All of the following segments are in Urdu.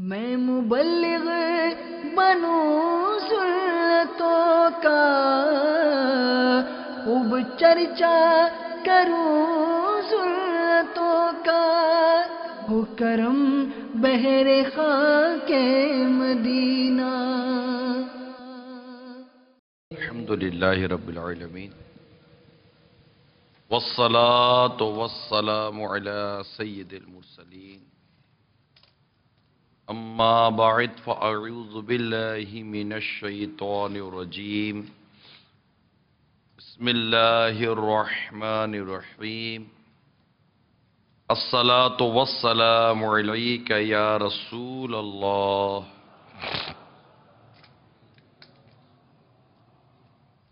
میں مبلغ بنوں سنتوں کا، خوب چرچا کروں سنتوں کا، ہو کرم بہر خاک مدینہ۔ الحمدللہ رب العالمین، والصلاة والسلام علی سید المرسلین، اما بعد فاعوذ باللہ من الشیطان الرجیم، بسم اللہ الرحمن الرحیم، الصلاة والسلام علیک یا رسول اللہ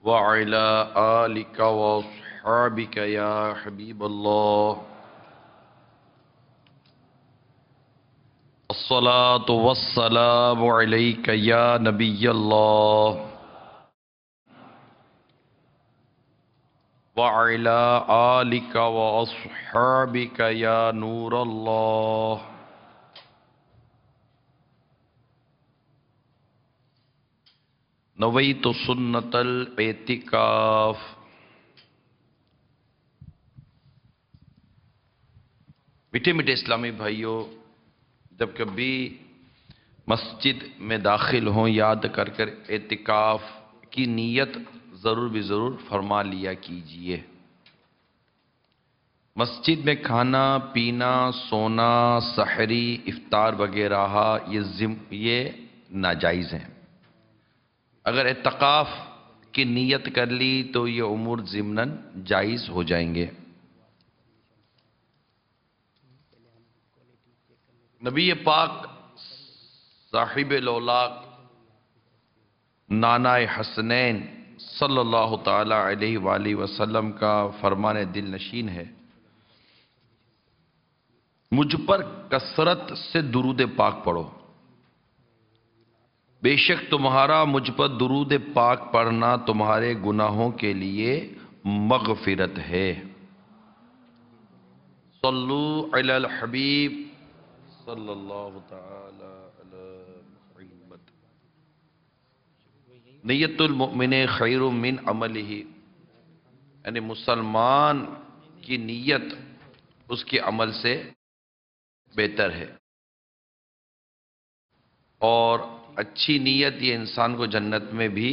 وعلى آلك وأصحابك يا حبيب الله، الصلاة والسلام عليك يا نبي الله وعلى آلك وأصحابك يا نور الله۔ نویت سنت الاعتکاف۔ میٹھے میٹھے اسلامی بھائیوں، جب کبھی مسجد میں داخل ہوں یاد کر کر اعتکاف کی نیت ضرور بھی ضرور فرما لیا کیجئے۔ مسجد میں کھانا پینا سونا سحری افطار وغیرہ یہ ناجائز ہیں۔ اگر اعتکاف کی نیت کر لی تو یہ امور ضمناً جائز ہو جائیں گے۔ نبی پاک صاحب الاولاق نانا حسنین صلی اللہ تعالی علیہ وآلہ وسلم کا فرمان دل نشین ہے، مجھ پر کثرت سے درود پاک پڑھو، بے شک تمہارا مجھ پر درود پاک پڑھنا تمہارے گناہوں کے لیے مغفرت ہے۔ صلو علی الحبیب صلی اللہ تعالی علی محمد۔ نیت المؤمن خیر من عملہ، یعنی مسلمان کی نیت اس کے عمل سے بہتر ہے، اور اچھی نیت یہ انسان کو جنت میں بھی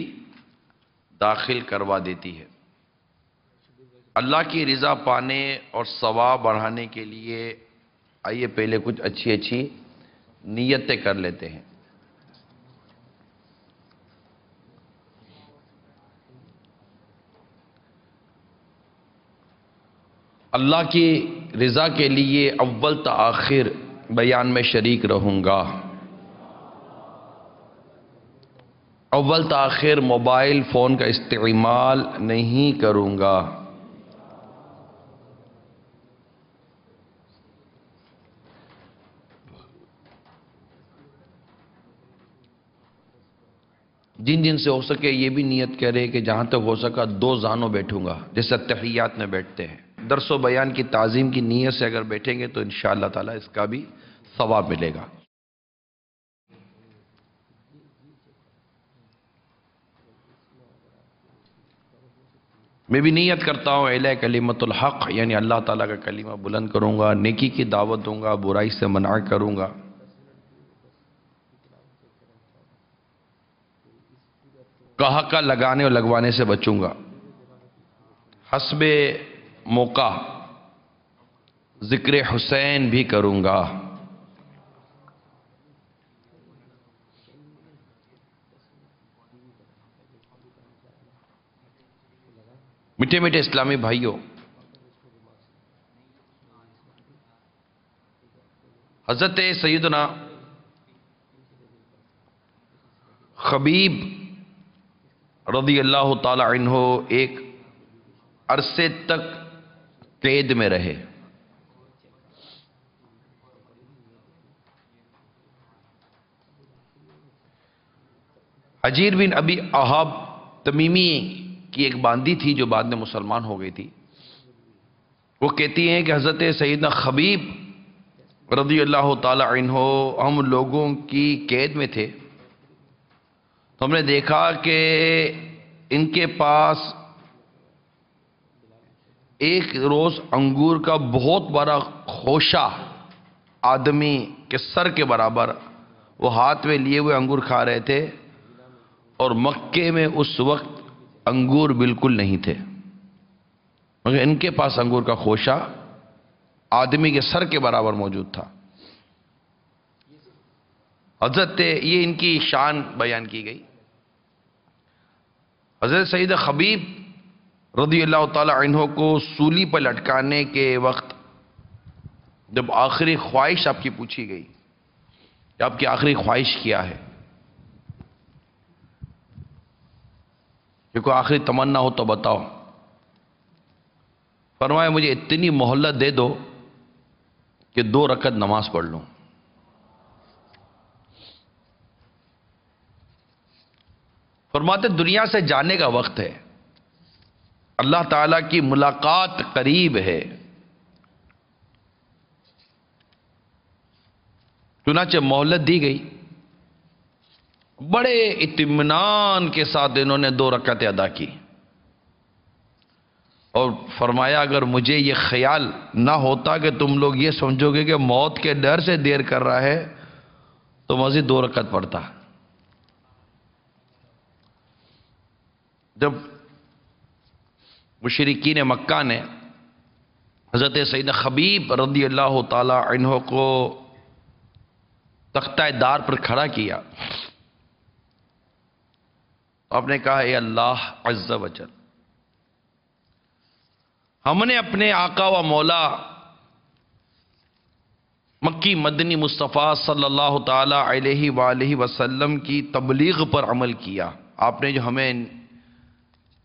داخل کروا دیتی ہے۔ اللہ کی رضا پانے اور ثواب بڑھانے کے لیے آئیے پہلے کچھ اچھی اچھی نیتیں کر لیتے ہیں۔ اللہ کی رضا کے لیے اول تا آخر بیان میں شریک رہوں گا، اول تاخیر موبائل فون کا استعمال نہیں کروں گا، جن جن سے ہو سکے یہ بھی نیت کرے کہ جہاں تک ہو سکا 2 زانوں بیٹھوں گا، جیسے تحیات میں بیٹھتے ہیں۔ درس و بیان کی تعظیم کی نیت سے اگر بیٹھیں گے تو انشاءاللہ تعالی اس کا بھی ثواب ملے گا۔ میں بھی نیت کرتا ہوں اعلی کلمت الحق، یعنی اللہ تعالیٰ کا کلمہ بلند کروں گا، نیکی کی دعوت دوں گا، برائی سے منع کروں گا، کہا لگانے اور لگوانے سے بچوں گا، حسب موقع ذکر حسین بھی کروں گا۔ میٹھے میٹھے اسلامی بھائیوں، حضرت سیدنا خبیب رضی اللہ تعالی عنہ ایک عرصے تک قید میں رہے۔ حجیر بن ابی احاب تمیمی کی ایک باندی تھی جو بعد میں مسلمان ہو گئی تھی، وہ کہتی ہیں کہ حضرت سیدنا خبیب رضی اللہ تعالی عنہ ہم لوگوں کی قید میں تھے، تو ہم نے دیکھا کہ ان کے پاس ایک روز انگور کا بہت بڑا خوشہ آدمی کے سر کے برابر وہ ہاتھ میں لیے ہوئے انگور کھا رہے تھے، اور مکے میں اس وقت انگور بالکل نہیں تھے، مگر ان کے پاس انگور کا خوشہ آدمی کے سر کے برابر موجود تھا۔ حضرت یہ ان کی شان بیان کی گئی۔ حضرت سید خبیب رضی اللہ تعالی عنہ کو سولی پر لٹکانے کے وقت جب آخری خواہش آپ کی پوچھی گئی کہ آپ کی آخری خواہش کیا ہے، کہ کوئی آخری تمنا ہو تو بتاؤ، فرمایا مجھے اتنی مہلت دے دو کہ 2 رکعت نماز پڑھ لوں۔ فرماتے دنیا سے جانے کا وقت ہے، اللہ تعالیٰ کی ملاقات قریب ہے، چنانچہ مہلت دی گئی۔ بڑے اطمینان کے ساتھ انہوں نے 2 رکعتیں ادا کی، اور فرمایا اگر مجھے یہ خیال نہ ہوتا کہ تم لوگ یہ سمجھو گے کہ موت کے ڈر سے دیر کر رہا ہے تو مزید 2 رکعت پڑھتا۔ جب مشرکین مکہ نے حضرت سید خبیب رضی اللہ تعالی عنہ کو تختہ دار پر کھڑا کیا، آپ نے کہا اے اللہ عز و جل، ہم نے اپنے آقا و مولا مکی مدنی مصطفیٰ صلی اللہ تعالی علیہ وآلہ وسلم کی تبلیغ پر عمل کیا، آپ نے جو ہمیں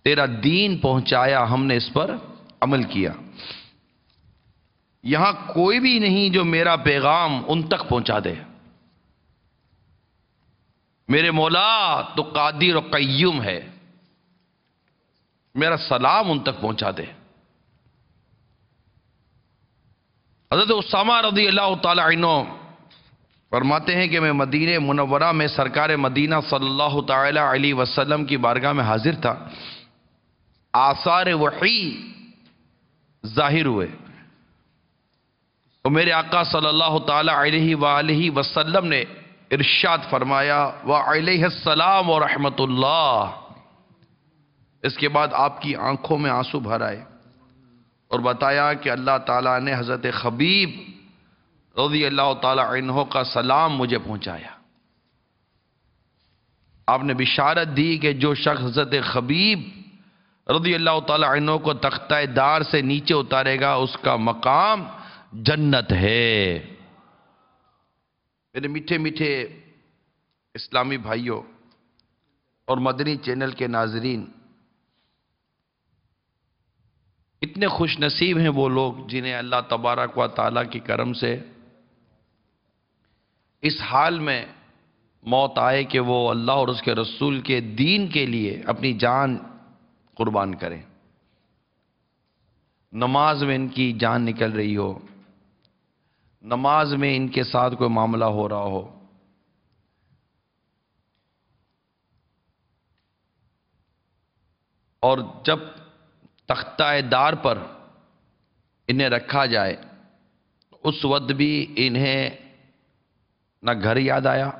تیرا دین پہنچایا ہم نے اس پر عمل کیا، یہاں کوئی بھی نہیں جو میرا پیغام ان تک پہنچا دے، میرے مولا تو قادر و قیوم ہے، میرا سلام ان تک پہنچا دے۔ حضرت اسامہ رضی اللہ تعالی عنہ فرماتے ہیں کہ میں مدینہ منورہ میں سرکار مدینہ صلی اللہ تعالی علیہ وسلم کی بارگاہ میں حاضر تھا، آثار وحی ظاہر ہوئے، تو میرے آقا صلی اللہ تعالی علیہ وآلہ وسلم نے ارشاد فرمایا وعلیہ السلام ورحمۃ اللہ۔ اس کے بعد آپ کی آنکھوں میں آنسو بھر آئے اور بتایا کہ اللہ تعالیٰ نے حضرت خبیب رضی اللہ تعالی عنہ کا سلام مجھے پہنچایا۔ آپ نے بشارت دی کہ جو شخص حضرت خبیب رضی اللہ تعالی عنہ کو تختہ دار سے نیچے اتارے گا اس کا مقام جنت ہے۔ میرے میٹھے میٹھے اسلامی بھائیوں اور مدنی چینل کے ناظرین، اتنے خوش نصیب ہیں وہ لوگ جنہیں اللہ تبارک و تعالیٰ کی کرم سے اس حال میں موت آئے کہ وہ اللہ اور اس کے رسول کے دین کے لیے اپنی جان قربان کریں۔ نماز میں ان کی جان نکل رہی ہو، نماز میں ان کے ساتھ کوئی معاملہ ہو رہا ہو، اور جب تختہ دار پر انہیں رکھا جائے اس وقت بھی انہیں نہ گھر یاد آیا،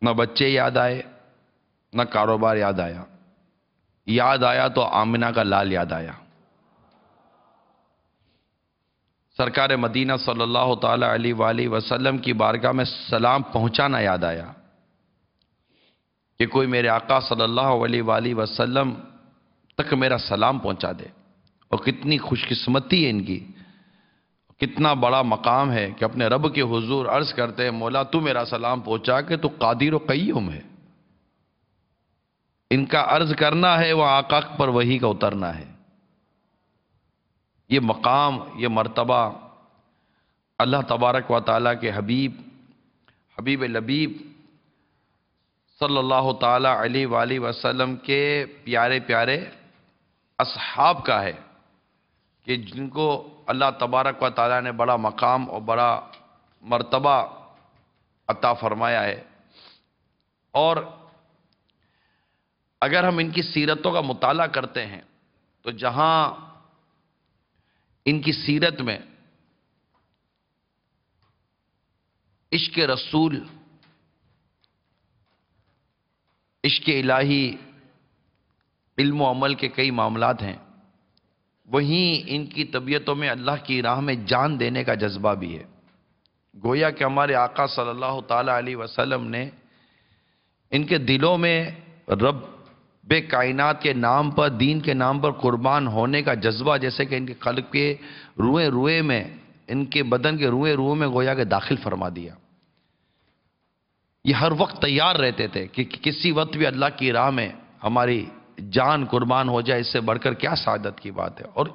نہ بچے یاد آئے، نہ کاروبار یاد آیا، یاد آیا تو آمنہ کا لال یاد آیا۔ سرکار مدینہ صلی اللہ تعالی علیہ وآلہ وسلم کی بارگاہ میں سلام پہنچانا یاد آیا کہ کوئی میرے آقا صلی اللہ علیہ وآلہ وسلم تک میرا سلام پہنچا دے۔ اور کتنی خوش قسمتی ہے ان کی، کتنا بڑا مقام ہے کہ اپنے رب کے حضور عرض کرتے ہیں مولا تو میرا سلام پہنچا کہ تو قادر و قیوم ہے۔ ان کا عرض کرنا ہے وہ آقا پر وحی کا اترنا ہے۔ یہ مقام، یہ مرتبہ اللہ تبارک و تعالیٰ کے حبیب لبیب صلی اللہ تعالی علیہ وآلہ وسلم کے پیارے پیارے اصحاب کا ہے کہ جن کو اللہ تبارک و تعالیٰ نے بڑا مقام اور بڑا مرتبہ عطا فرمایا ہے، اور اگر ہم ان کی سیرتوں کا مطالعہ کرتے ہیں تو جہاں ان کی سیرت میں عشق رسول، عشق الہی، علم و عمل کے کئی معاملات ہیں، وہیں ان کی طبیعتوں میں اللہ کی راہ میں جان دینے کا جذبہ بھی ہے۔ گویا کہ ہمارے آقا صلی اللہ تعالی علیہ وسلم نے ان کے دلوں میں رب کائنات کے نام پر، دین کے نام پر قربان ہونے کا جذبہ، جیسے کہ ان کے قلب کے روئے روئے میں، ان کے بدن کے روئے روئے میں گویا کہ داخل فرما دیا۔ یہ ہر وقت تیار رہتے تھے کہ کسی وقت بھی اللہ کی راہ میں ہماری جان قربان ہو جائے، اس سے بڑھ کر کیا سعادت کی بات ہے۔ اور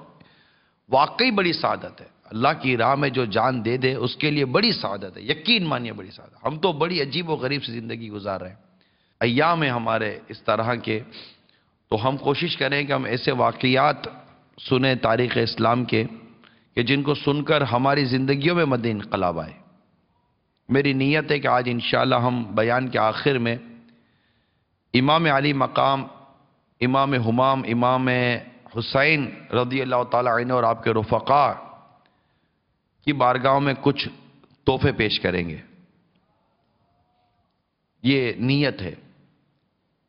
واقعی بڑی سعادت ہے، اللہ کی راہ میں جو جان دے دے اس کے لیے بڑی سعادت ہے، یقین مانیے بڑی سعادت۔ ہم تو بڑی عجیب و غریب سی زندگی گزار رہے ہیں، ایام ہیں ہمارے اس طرح کے، تو ہم کوشش کریں کہ ہم ایسے واقعات سنیں تاریخ اسلام کے کہ جن کو سن کر ہماری زندگیوں میں مد انقلاب آئے۔ میری نیت ہے کہ آج انشاءاللہ ہم بیان کے آخر میں امام علی مقام، امام ہمام، امام حسین رضی اللہ تعالیٰ عنہ اور آپ کے رفقاء کی بارگاہوں میں کچھ تحفے پیش کریں گے۔ یہ نیت ہے،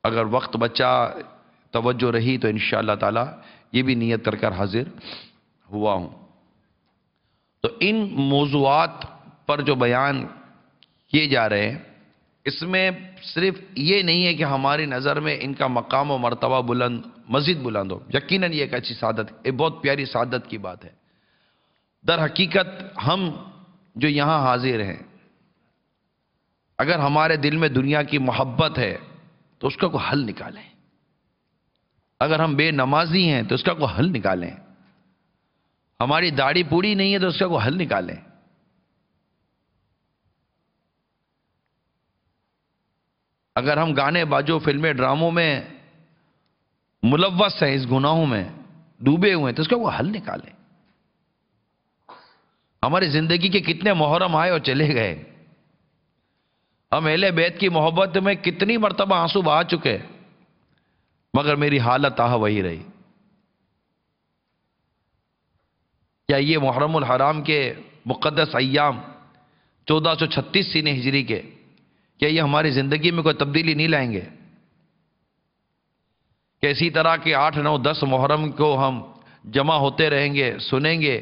اگر وقت بچا، توجہ رہی تو انشاءاللہ تعالیٰ یہ بھی نیت کر کر حاضر ہوا ہوں۔ تو ان موضوعات پر جو بیان کیے جا رہے ہیں، اس میں صرف یہ نہیں ہے کہ ہماری نظر میں ان کا مقام و مرتبہ بلند، مزید بلند ہو، یقیناً یہ ایک اچھی سعادت، ایک بہت پیاری سعادت کی بات ہے۔ در حقیقت ہم جو یہاں حاضر ہیں، اگر ہمارے دل میں دنیا کی محبت ہے تو اس کا کوئی حل نکالیں، اگر ہم بے نمازی ہیں تو اس کا کوئی حل نکالیں، ہماری داڑھی پوری نہیں ہے تو اس کا کوئی حل نکالیں، اگر ہم گانے باجوں، فلمیں، ڈراموں میں ملوث ہیں، اس گناہوں میں ڈوبے ہوئے ہیں تو اس کا کوئی حل نکالیں۔ ہماری زندگی کے کتنے محرم آئے اور چلے گئے، ہم اہل بیت کی محبت میں کتنی مرتبہ آنسو بہا چکے، مگر میری حالت وہی رہی۔ کیا یہ محرم الحرام کے مقدس ایام 1436 سینہ ہجری کے، کیا یہ ہماری زندگی میں کوئی تبدیلی نہیں لائیں گے؟ کہ اسی طرح کے 8، 9، 10 محرم کو ہم جمع ہوتے رہیں گے، سنیں گے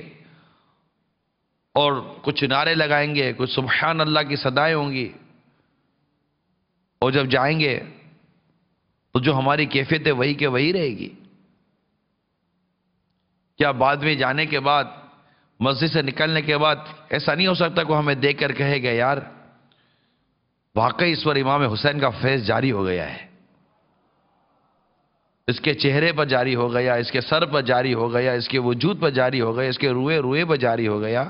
اور کچھ نعرے لگائیں گے، کچھ سبحان اللہ کی صدائیں ہوں گی، اور جب جائیں گے تو جو ہماری کیفیت ہے وہی کہ وہی رہے گی؟ کیا بعد میں جانے کے بعد، مسجد سے نکلنے کے بعد ایسا نہیں ہو سکتا کہ ہمیں دیکھ کر کہے گا یار واقعی اس پر امام حسین کا فیض جاری ہو گیا ہے، اس کے چہرے پر جاری ہو گیا، اس کے سر پر جاری ہو گیا، اس کے وجود پر جاری ہو گیا، اس کے روئے روئے پر جاری ہو گیا؟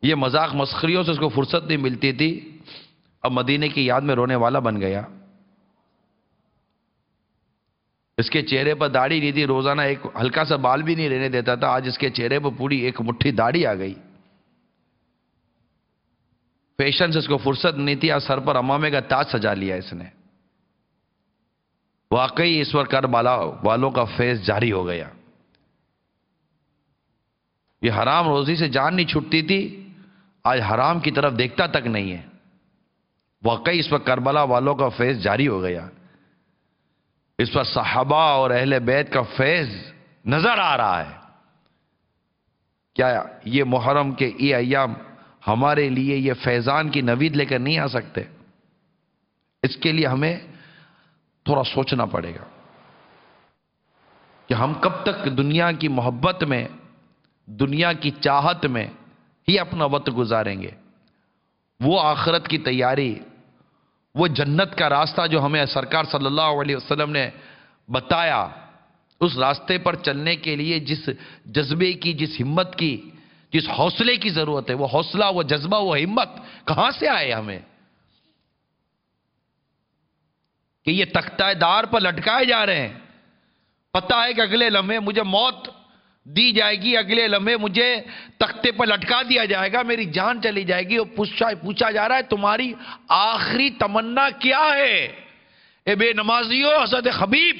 یہ مذاق مسخریوں سے اس کو فرصت نہیں ملتی تھی، اب مدینے کی یاد میں رونے والا بن گیا۔ اس کے چہرے پر داڑھی نہیں تھی، روزانہ ایک ہلکا سا بال بھی نہیں رہنے دیتا تھا، آج اس کے چہرے پر پوری ایک مٹھی داڑھی آ گئی۔ فیشن سے اس کو فرصت نہیں تھی، آج سر پر امامے کا تاج سجا لیا اس نے۔ واقعی اس پر کربلا والوں کا فیض جاری ہو گیا۔ یہ حرام روزی سے جان نہیں چھٹتی تھی، آج حرام کی طرف دیکھتا تک نہیں ہے۔ واقعی اس پر کربلا والوں کا فیض جاری ہو گیا، اس پر صحابہ اور اہل بیت کا فیض نظر آ رہا ہے۔ کیا یہ محرم کے یہ ایام ہمارے لیے یہ فیضان کی نوید لے کر نہیں آ سکتے؟ اس کے لیے ہمیں تھوڑا سوچنا پڑے گا کہ ہم کب تک دنیا کی محبت میں، دنیا کی چاہت میں ہی اپنا وقت گزاریں گے؟ وہ آخرت کی تیاری، وہ جنت کا راستہ جو ہمیں سرکار صلی اللہ علیہ وسلم نے بتایا، اس راستے پر چلنے کے لیے جس جذبے کی، جس ہمت کی، جس حوصلے کی ضرورت ہے، وہ حوصلہ، وہ جذبہ، وہ ہمت کہاں سے آئے ہمیں کہ یہ تختہ دار پر لٹکائے جا رہے ہیں؟ پتہ ہے کہ اگلے لمحے مجھے موت دی جائے گی، اگلے لمحے مجھے تختے پر لٹکا دیا جائے گا، میری جان چلی جائے گی. اور پوچھا جا رہا ہے تمہاری آخری تمنا کیا ہے؟ اے بے نمازیوں، حضرت حبیب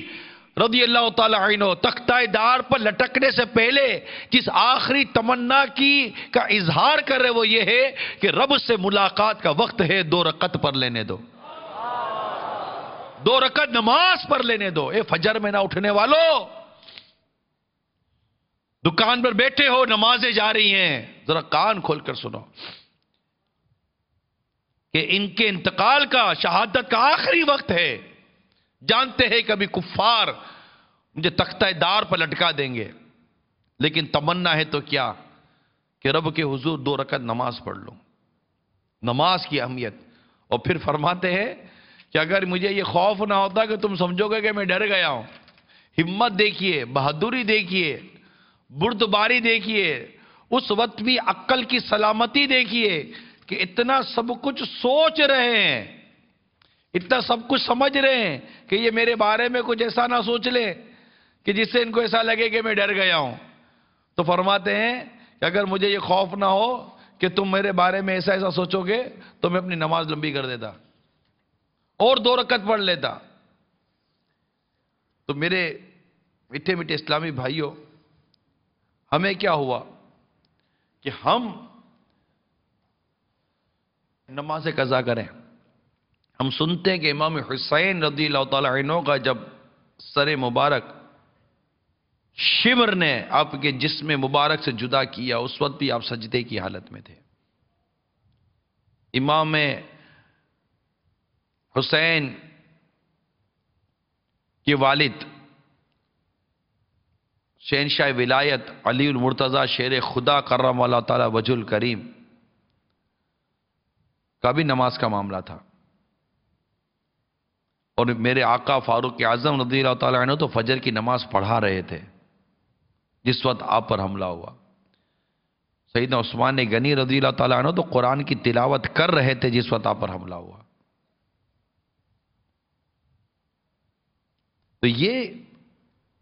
رضی اللہ تعالی عنہ تختہ دار پر لٹکنے سے پہلے جس آخری تمنا کا اظہار کر رہے وہ یہ ہے کہ رب سے ملاقات کا وقت ہے، 2 رکعت پڑھ لینے دو، 2 رکعت نماز پڑھ لینے دو. اے فجر میں نہ اٹھنے والو، دکان پر بیٹھے ہو، نمازیں جا رہی ہیں، ذرا کان کھول کر سنو کہ ان کے انتقال کا، شہادت کا آخری وقت ہے. جانتے ہیں کبھی کفار مجھے تختہ دار پر لٹکا دیں گے، لیکن تمنا ہے تو کیا کہ رب کے حضور 2 رکعت نماز پڑھ لوں. نماز کی اہمیت. اور پھر فرماتے ہیں کہ اگر مجھے یہ خوف نہ ہوتا کہ تم سمجھو گے کہ میں ڈر گیا ہوں. ہمت دیکھیے، بہادری دیکھیے، بردباری دیکھیے، اس وقت بھی عقل کی سلامتی دیکھیے کہ اتنا سب کچھ سوچ رہے ہیں، اتنا سب کچھ سمجھ رہے ہیں کہ یہ میرے بارے میں کچھ ایسا نہ سوچ لے کہ جس سے ان کو ایسا لگے کہ میں ڈر گیا ہوں. تو فرماتے ہیں کہ اگر مجھے یہ خوف نہ ہو کہ تم میرے بارے میں ایسا سوچو گے تو میں اپنی نماز لمبی کر دیتا اور 2 رکعت پڑھ لیتا. تو میرے میٹھے میٹھے اسلامی بھائیوں، ہمیں کیا ہوا کہ ہم نماز قضا کریں. ہم سنتے ہیں کہ امام حسین رضی اللہ تعالی عنہ کا جب سر مبارک شمر نے آپ کے جسم مبارک سے جدا کیا، اس وقت بھی آپ سجدے کی حالت میں تھے. امام حسین کے والد شہنشاہ ولایت علی المرتضی شیر خدا کرم اللہ تعالی وجہ الکریم کا بھی نماز کا معاملہ تھا. اور میرے آقا فاروق اعظم رضی اللہ تعالی عنہ تو فجر کی نماز پڑھا رہے تھے جس وقت آپ پر حملہ ہوا. سیدنا عثمان غنی رضی اللہ تعالی عنہ تو قرآن کی تلاوت کر رہے تھے جس وقت آپ پر حملہ ہوا. تو یہ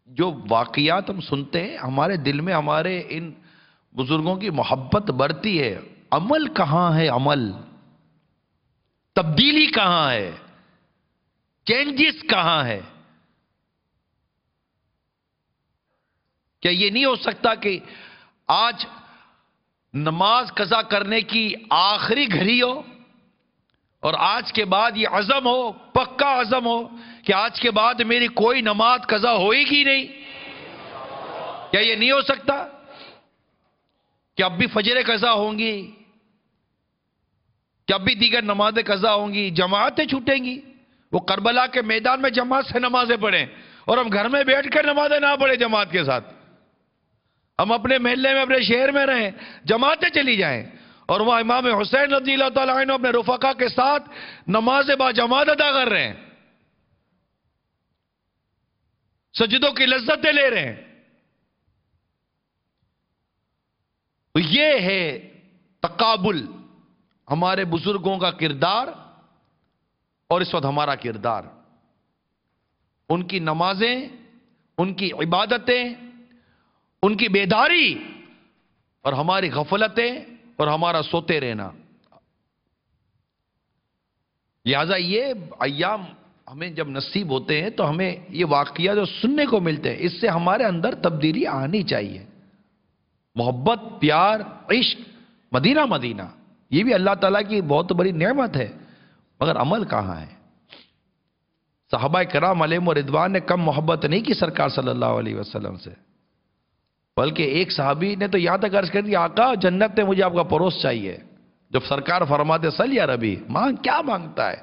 جو واقعات ہم سنتے ہیں ہمارے دل میں ہمارے ان بزرگوں کی محبت بڑھتی ہے. عمل کہاں ہے؟ عمل، تبدیلی کہاں ہے؟ چینجز کہاں ہے؟ کیا یہ نہیں ہو سکتا کہ آج نماز قضا کرنے کی آخری گھڑی ہو اور آج کے بعد یہ عزم ہو، پکا عزم ہو کہ آج کے بعد میری کوئی نماز قضا ہوئے گی نہیں؟ کیا یہ نہیں ہو سکتا کہ اب بھی فجر قضا ہوں گی، کہ اب بھی دیگر نمازیں قضا ہوں گی، جماعتیں چھوٹیں گی؟ وہ کربلا کے میدان میں جماعت سے نمازیں پڑھیں اور ہم گھر میں بیٹھ کر نمازیں نہ پڑھیں جماعت کے ساتھ. ہم اپنے محلے میں، اپنے شہر میں رہیں، جماعتیں چلی جائیں اور وہاں امام حسین رضی اللہ تعالیٰ عنہ اپنے رفقا کے ساتھ نماز با جماعت ادا کر رہے ہیں، سجدوں کی لذتیں لے رہے ہیں. تو یہ ہے تقابل، ہمارے بزرگوں کا کردار اور اس وقت ہمارا کردار. ان کی نمازیں، ان کی عبادتیں، ان کی بیداری اور ہماری غفلتیں اور ہمارا سوتے رہنا. لہذا یہ ایام ہمیں جب نصیب ہوتے ہیں تو ہمیں یہ واقعہ جو سننے کو ملتے ہیں اس سے ہمارے اندر تبدیلی آنی چاہیے. محبت، پیار، عشق، مدینہ مدینہ یہ بھی اللہ تعالیٰ کی بہت بڑی نعمت ہے، مگر عمل کہاں ہے؟ صحابہ کرام علیہم رضوان نے کم محبت نہیں کی سرکار صلی اللہ علیہ وسلم سے، بلکہ ایک صحابی نے تو یہاں تک عرض کر دیا آقا جنت میں مجھے آپ کا پڑوس چاہیے. جب سرکار فرماتے صلی یا ربی، مانگ، کیا مانگتا ہے؟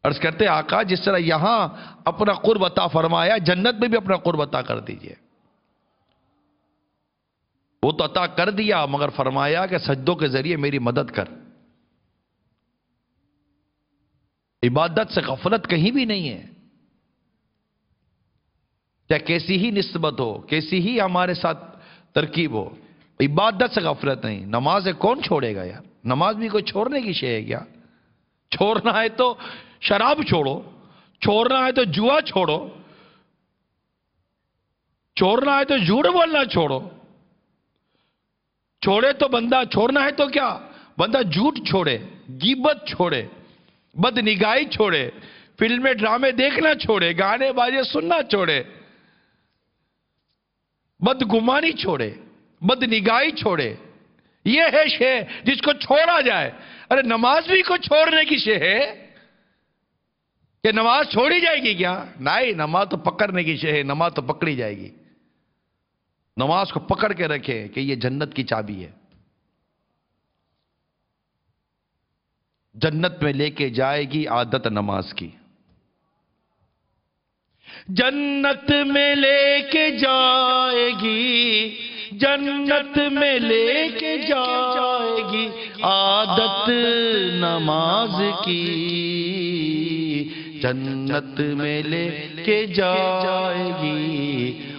عرض کرتے آقا جس طرح یہاں اپنا قرب عطا فرمایا جنت میں بھی اپنا قرب عطا کر دیجئے. وہ تو عطا کر دیا مگر فرمایا کہ سجدوں کے ذریعے میری مدد کر. عبادت سے غفلت کہیں بھی نہیں ہے، چاہے کیسی ہی نسبت ہو، کیسی ہی ہمارے ساتھ ترکیب ہو، عبادت سے غفلت نہیں. نماز کون چھوڑے گا یار؟ نماز بھی کوئی چھوڑنے کی شے ہے کیا؟ چھوڑنا ہے تو شراب چھوڑو، چھوڑنا ہے تو جوا چھوڑو، چھوڑنا ہے تو جھوٹ بولنا چھوڑو. چھوڑے تو بندہ چھوڑنا ہے تو کیا؟ بندہ جھوٹ چھوڑے، غیبت چھوڑے، بد نگاہی چھوڑے، فلمیں ڈرامے دیکھنا چھوڑے، گانے باجے سننا چھوڑے، بد گمانی چھوڑے، بد نگاہی چھوڑے. یہ ہے شے جس کو چھوڑا جائے. ارے نماز بھی کو چھوڑنے کی شے ہے کہ نماز چھوڑی جائے گی کیا؟ نہیں، نماز تو پکڑنے کی شے ہے، نماز تو پکڑی جائے گی. نماز کو پکڑ کے رکھے کہ یہ جنت کی چابی ہے، جنت میں لے کے جائے گی عادت نماز کی. جنت میں لے کے جائے گی، جنت میں لے کے جائے گی عادت نماز کی. جنت میں لے کے جائے گی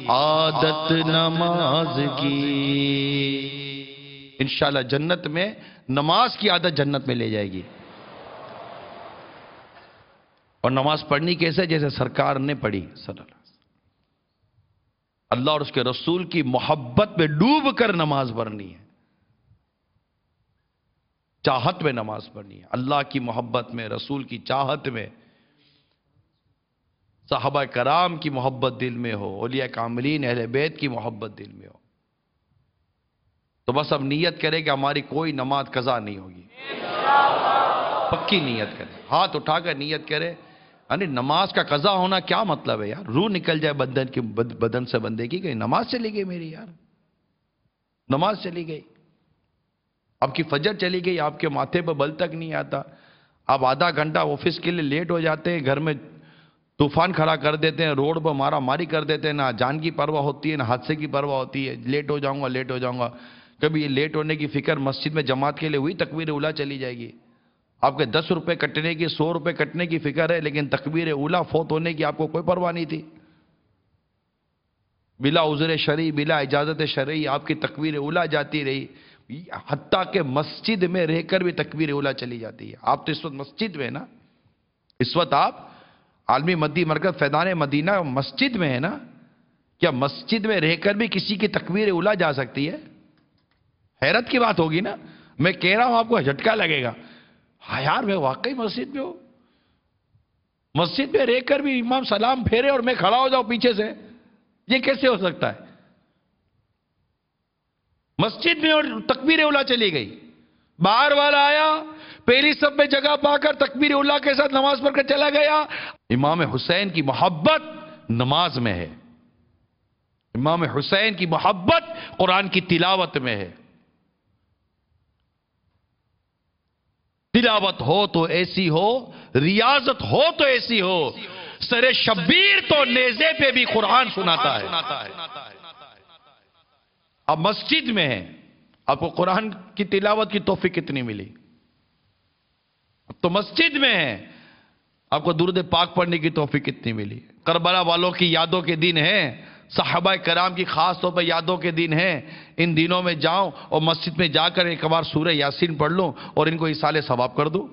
عادت نماز کی. انشاءاللہ جنت میں نماز کی عادت جنت میں لے جائے گی. اور نماز پڑھنی کیسے؟ جیسے سرکار نے پڑھی صلی اللہ علیہ وسلم. اللہ اور اس کے رسول کی محبت میں ڈوب کر نماز پڑھنی ہے، چاہت میں نماز پڑھنی ہے. اللہ کی محبت میں، رسول کی چاہت میں، صحابہ کرام کی محبت دل میں ہو، اولیاء کاملین اہل بیت کی محبت دل میں ہو. تو بس اب نیت کرے کہ ہماری کوئی نماز قضا نہیں ہوگی. پکی نیت کرے، ہاتھ اٹھا کر نیت کرے. یعنی نماز کا قضا ہونا کیا مطلب ہے یار؟ روح نکل جائے بدن سے بندے کی کہ نماز چلی گئی میری، یار نماز چلی گئی. آپ کی فجر چلی گئی، آپ کے ماتھے پہ بل تک نہیں آتا، آپ آدھا گھنٹہ آفس کے لیے لیٹ ہو جاتے ہیں، گھر میں طوفان کھڑا کر دیتے ہیں، روڈ پر مارا ماری کر دیتے ہیں، نہ جان کی پرواہ ہوتی ہے نہ حادثے کی پرواہ ہوتی ہے. لیٹ ہو جاؤں گا، لیٹ ہو جاؤں گا. کبھی یہ لیٹ ہونے کی فکر مسجد میں جماعت کے لیے ہوئی، تکبیر اولیٰ چلی جائے گی. آپ کے 10 روپے کٹنے کی، 100 روپے کٹنے کی فکر ہے، لیکن تکبیر اولیٰ فوت ہونے کی آپ کو کوئی پرواہ نہیں تھی. بلا عذر شرعی، بلا اجازت شرعی آپ کی تکبیر اولیٰ جاتی رہی. حتیٰ کہ مسجد میں رہ کر بھی تکبیر اولیٰ چلی جاتی ہے. آپ تو اس وقت مسجد میں نا، اس وقت آپ عالمی مدی مرکز فیضان مدینہ مسجد میں ہے نا. کیا مسجد میں رہ کر بھی کسی کی تکبیر اولیٰ جا سکتی ہے؟ حیرت کی بات ہوگی نا. میں کہہ رہا ہوں آپ کو جھٹکا لگے گا. ہاں یار میں واقعی مسجد میں ہوں، مسجد میں رہ کر بھی امام سلام پھیرے اور میں کھڑا ہو جاؤں پیچھے سے، یہ کیسے ہو سکتا ہے؟ مسجد میں اور تکبیر اولیٰ چلی گئی. باہر والا آیا، پہلی صف میں جگہ پا کر تکبیر اولیٰ کے ساتھ نماز پڑھ کر چلا گیا. امام حسین کی محبت نماز میں ہے، امام حسین کی محبت قرآن کی تلاوت میں ہے. تلاوت ہو تو ایسی ہو، ریاضت ہو تو ایسی ہو، سر شبیر تو نیزے پہ بھی قرآن سناتا ہے. اب مسجد میں ہے، آپ کو قرآن کی تلاوت کی توفیق کتنی ملی؟ اب تو مسجد میں ہے، آپ کو درود پاک پڑھنے کی توفیق کتنی ملی؟ کربلا والوں کی یادوں کے دن ہیں، صحابہ کرام کی خاص طور پر یادوں کے دن ہیں. ان دنوں میں جاؤں اور مسجد میں جا کر ایک بار سورہ یاسین پڑھ لوں اور ان کو ایصال ثواب کر دوں.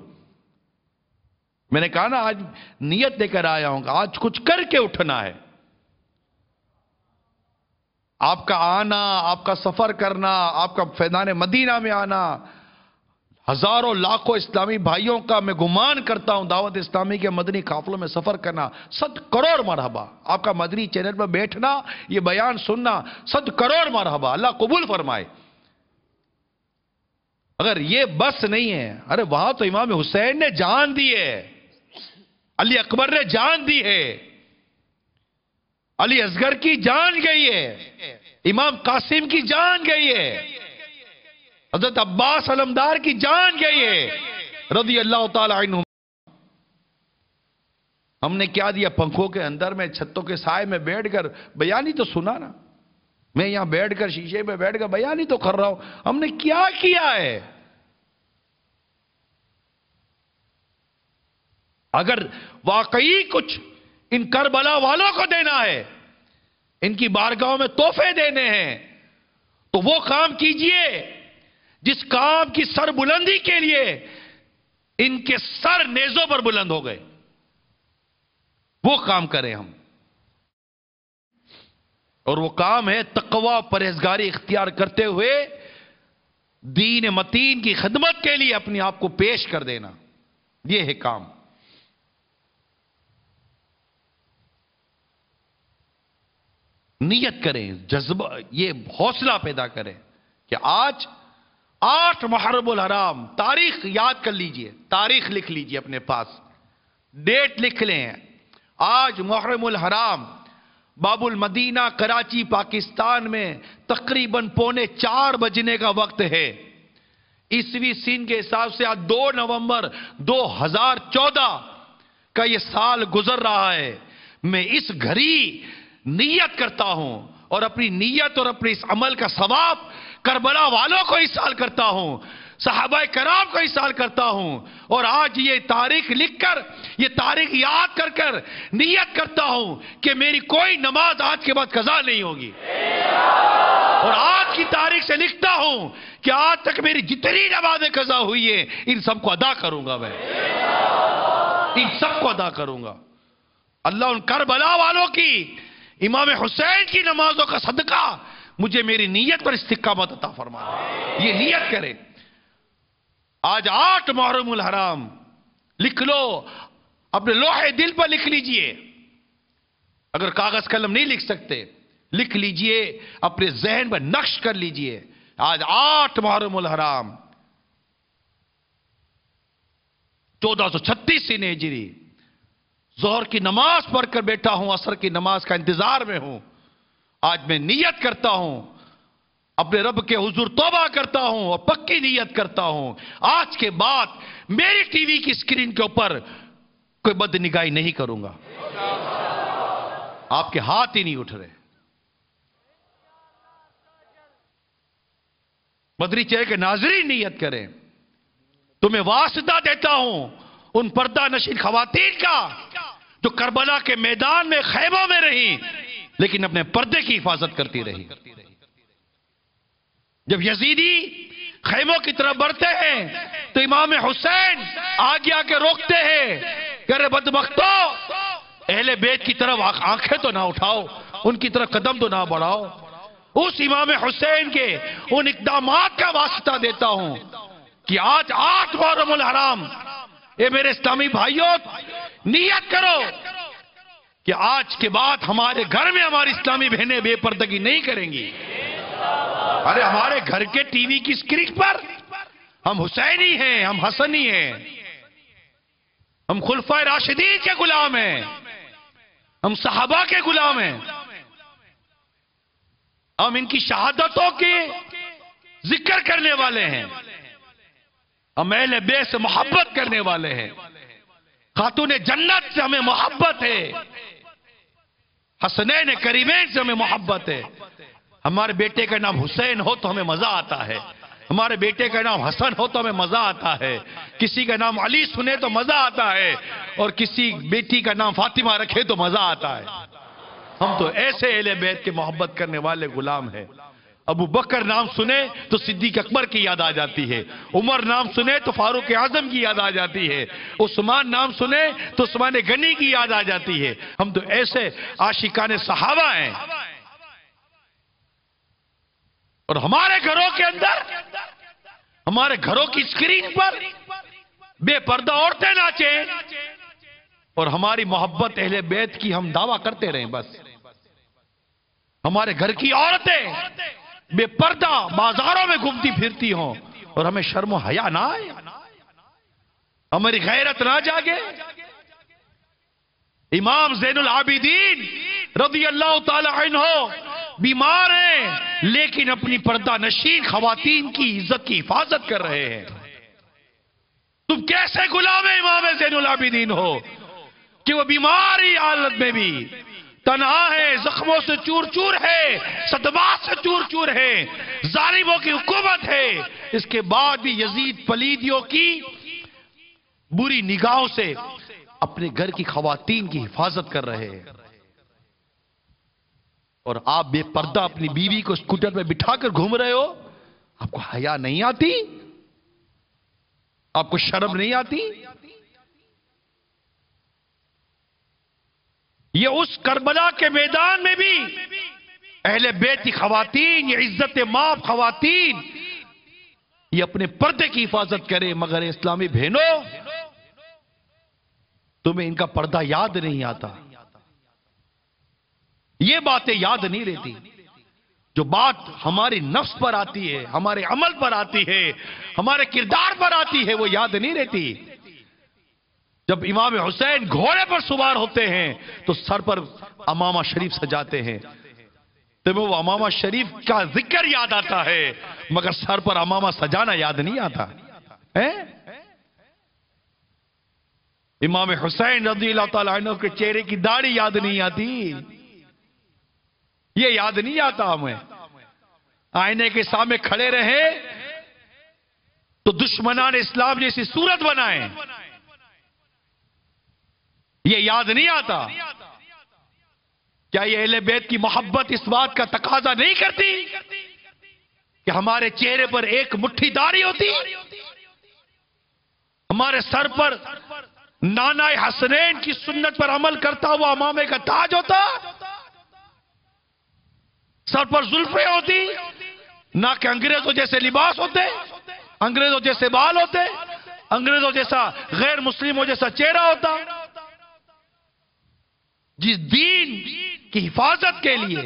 میں نے کہا نا آج نیت لے کر آیا ہوں، آج کچھ کر کے اٹھنا ہے. آپ کا آنا، آپ کا سفر کرنا، آپ کا فیضان مدینہ میں آنا، ہزاروں لاکھوں اسلامی بھائیوں کا میں گمان کرتا ہوں دعوت اسلامی کے مدنی قافلوں میں سفر کرنا، 100 کروڑ مرحبا. آپ کا مدنی چینل پر بیٹھنا، یہ بیان سننا، 100 کروڑ مرحبا. اللہ قبول فرمائے. اگر یہ بس نہیں ہے، ارے وہاں تو امام حسین نے جان دی ہے، علی اکبر نے جان دی ہے، علی اصغر کی جان گئی ہے، امام قاسم کی جان گئی ہے، حضرت عباس علمدار کی جان گئی ہے رضی اللہ تعالی عنہ. ہم نے کیا دیا؟ پنکھوں کے اندر میں، چھتوں کے سائے میں بیٹھ کر بیان ہی تو سنا نا. میں یہاں بیٹھ کر شیشے میں بیٹھ کر بیان ہی تو کر رہا ہوں. ہم نے کیا کیا ہے؟ اگر واقعی کچھ ان کربلا والوں کو دینا ہے، ان کی بارگاہوں میں تحفے دینے ہیں، تو وہ کام کیجئے جس کام کی سر بلندی کے لیے ان کے سر نیزوں پر بلند ہو گئے، وہ کام کریں ہم. اور وہ کام ہے تقوی پرہیزگاری اختیار کرتے ہوئے دین متین کی خدمت کے لیے اپنے آپ کو پیش کر دینا. یہ ہے کام. نیت کریں, جذبہ, یہ حوصلہ پیدا کریں کہ آج 8 محرم الحرام, تاریخ یاد کر لیجئے, تاریخ لکھ لیجئے اپنے پاس, ڈیٹ لکھ لیں. آج محرم الحرام باب المدینہ کراچی پاکستان میں تقریباً 3:45 بجنے کا وقت ہے. عیسوی سن کے حساب سے آج 2 نومبر 2014 کا یہ سال گزر رہا ہے. میں اس گھڑی نیت کرتا ہوں اور اپنی نیت اور اپنے اس عمل کا ثواب کربلا والوں کو اس سال کرتا ہوں, صحابہ کرام کو اس سال کرتا ہوں. اور آج یہ تاریخ لکھ کر, یہ تاریخ یاد کر کر نیت کرتا ہوں کہ میری کوئی نماز آج کے بعد قضا نہیں ہوگی. اور آج کی تاریخ سے لکھتا ہوں کہ آج تک میری جتنی نمازیں قضا ہوئی ہیں ان سب کو ادا کروں گا. میں ان سب کو ادا کروں گا. اللہ ان کربلا والوں کی, امام حسین کی نمازوں کا صدقہ مجھے میری نیت پر استقامت عطا فرمائے. یہ نیت کریں. آج 8 محرم الحرام لکھ لو, اپنے لوہے دل پر لکھ لیجئے. اگر کاغذ قلم نہیں لکھ سکتے لکھ لیجئے, اپنے ذہن پر نقش کر لیجئے. آج 8 محرم الحرام 1436 ہجری, ظہر کی نماز پڑھ کر بیٹھا ہوں, عصر کی نماز کا انتظار میں ہوں. آج میں نیت کرتا ہوں, اپنے رب کے حضور توبہ کرتا ہوں اور پکی نیت کرتا ہوں, آج کے بعد میری ٹی وی کی اسکرین کے اوپر کوئی بد نگاہی نہیں کروں گا. آپ کے ہاتھ ہی نہیں اٹھ رہے. مدری چہرے کے ناظرین نیت کریں. تمہیں واسطہ دیتا ہوں ان پردہ نشین خواتین کا جو کربلا کے میدان میں خیموں میں رہیں لیکن اپنے پردے کی حفاظت کرتی رہی. جب یزیدی خیموں کی طرف بڑھتے ہیں تو امام حسین آگے آ کے روکتے ہیں کہ ارے بدبختو, اہل بیت کی طرف آنکھیں تو نہ اٹھاؤ, ان کی طرف قدم تو نہ بڑھاؤ. اس امام حسین کے ان اقدامات کا واسطہ دیتا ہوں کہ آج 8 محرم الحرام, اے میرے اسلامی بھائیوں, نیت کرو کہ آج کے بعد ہمارے گھر میں ہماری اسلامی بہنیں بے پردگی نہیں کریں گی. ارے ہمارے گھر کے ٹی وی کی اسکرین پر ہم حسینی ہیں, ہم حسنی ہیں, ہم خلفائے راشدین کے غلام ہیں, ہم صحابہ کے غلام ہیں, ہم ان کی شہادتوں کے ذکر کرنے والے ہیں, ہم اہل بیت سے محبت کرنے والے ہیں, خاتون جنت سے ہمیں محبت ہے, حسنین کریمین سے ہمیں محبت ہے. ہمارے بیٹے کا نام حسین ہو تو ہمیں مزہ آتا ہے, ہمارے بیٹے کا نام حسن ہو تو ہمیں مزہ آتا ہے, کسی کا نام علی سنے تو مزہ آتا ہے, اور کسی بیٹی کا نام فاطمہ رکھے تو مزہ آتا ہے. ہم تو ایسے اہل بیت کے محبت کرنے والے غلام ہیں. ابو بکر نام سنے تو صدیق اکبر کی یاد آ جاتی ہے, عمر نام سنے تو فاروق اعظم کی یاد آ جاتی ہے, عثمان نام سنے تو عثمان غنی کی یاد آ جاتی ہے. ہم تو ایسے عاشقان صحابہ ہیں. اور ہمارے گھروں کے اندر, ہمارے گھروں کی اسکرین پر بے پردہ عورتیں ناچیں اور ہماری محبت اہل بیت کی ہم دعویٰ کرتے رہیں. بس ہمارے گھر کی عورتیں بے پردہ بازاروں میں گھومتی پھرتی ہوں اور ہمیں شرم و حیا نہ آئے, ہماری غیرت نہ جاگے. امام زین العابدین رضی اللہ تعالی عنہ بیمار ہیں لیکن اپنی پردہ نشین خواتین کی عزت کی حفاظت کر رہے ہیں. تم کیسے غلام امام زین العابدین ہو کہ وہ بیماری حالت میں بھی تنہا ہے, زخموں سے چور چور ہے, صدمات سے چور چور ہے, ظالموں کی حکومت ہے, اس کے بعد بھی یزید پلیدیوں کی بری نگاہوں سے اپنے گھر کی خواتین کی حفاظت کر رہے ہیں. اور آپ بے پردہ اپنی بیوی کو اسکوٹر پہ بٹھا کر گھوم رہے ہو, آپ کو حیا نہیں آتی, آپ کو شرم نہیں آتی. یہ اس کربلا کے میدان میں بھی اہل بیت کی خواتین، یہ عزت مآب خواتین، یہ اپنے پردے کی حفاظت کرے، مگر اسلامی بہنوں تمہیں ان کا پردہ یاد نہیں آتا، یہ باتیں یاد نہیں رہتی۔ جو بات ہماری نفس پر آتی ہے، ہمارے عمل پر آتی ہے، ہمارے کردار پر آتی ہے، وہ یاد نہیں رہتی۔ جب امام حسین گھوڑے پر سوار ہوتے ہیں تو سر پر امامہ شریف سجاتے ہیں، تمہیں وہ امامہ شریف کا ذکر یاد آتا ہے، مگر سر پر امامہ سجانا یاد نہیں آتا ہے۔ امام حسین رضی اللہ تعالیٰ عنہ کے چہرے کی داڑھی یاد نہیں آتی، یہ یاد نہیں آتا ہمیں۔ آئینے کے سامنے کھڑے رہے تو دشمنان اسلام جیسی صورت بنائیں، یہ یاد نہیں آتا۔ کیا یہ اہل بیت کی محبت اس بات کا تقاضا نہیں کرتی کہ ہمارے چہرے پر ایک مٹھی داڑھی ہوتی، ہمارے سر پر نانا حسنین کی سنت پر عمل کرتا ہوا امامے کا تاج ہوتا، سر پر زلفیں ہوتی، نہ کہ انگریزوں جیسے لباس ہوتے، انگریزوں جیسے بال ہوتے، انگریزوں جیسا غیر مسلموں جیسا چہرہ ہوتا۔ جس دین کی حفاظت کے لیے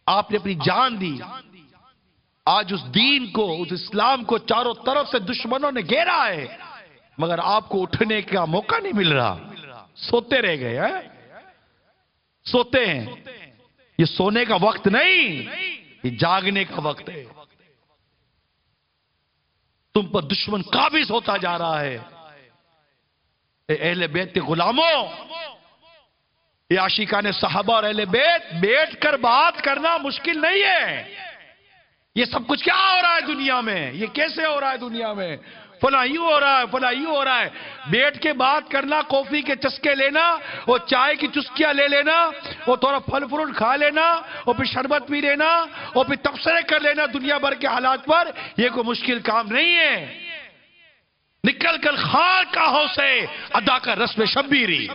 آپ نے اپنی جان دی، آج اس دین کو، اس اسلام کو چاروں طرف سے دشمنوں نے گھیرا ہے، مگر آپ کو اٹھنے کا موقع نہیں مل رہا، سوتے رہ گئے ہیں، سوتے ہیں۔ یہ سونے کا وقت نہیں، یہ جاگنے کا وقت ہے۔ تم پر دشمن قابض ہوتا جا رہا ہے۔ اے اہل بیت کے غلاموں، یہ عاشقان صحابہ اور اہل بیت، بیٹھ کر بات کرنا مشکل نہیں ہے۔ یہ سب کچھ کیا ہو رہا ہے دنیا میں، یہ کیسے ہو رہا ہے دنیا میں، فلاں یوں ہو رہا ہے، فلاں یوں ہو رہا ہے۔ بیٹھ کے بات کرنا، کافی کے چسکے لینا، اور چائے کی چسکیاں لے لینا، اور تھوڑا پھل فروٹ کھا لینا، اور پھر شربت پی لینا، اور پھر تبصرے کر لینا دنیا بھر کے حالات پر، یہ کوئی مشکل کام نہیں ہے۔ نکل کر خانقاہوں سے ادا کر رسم شبیری،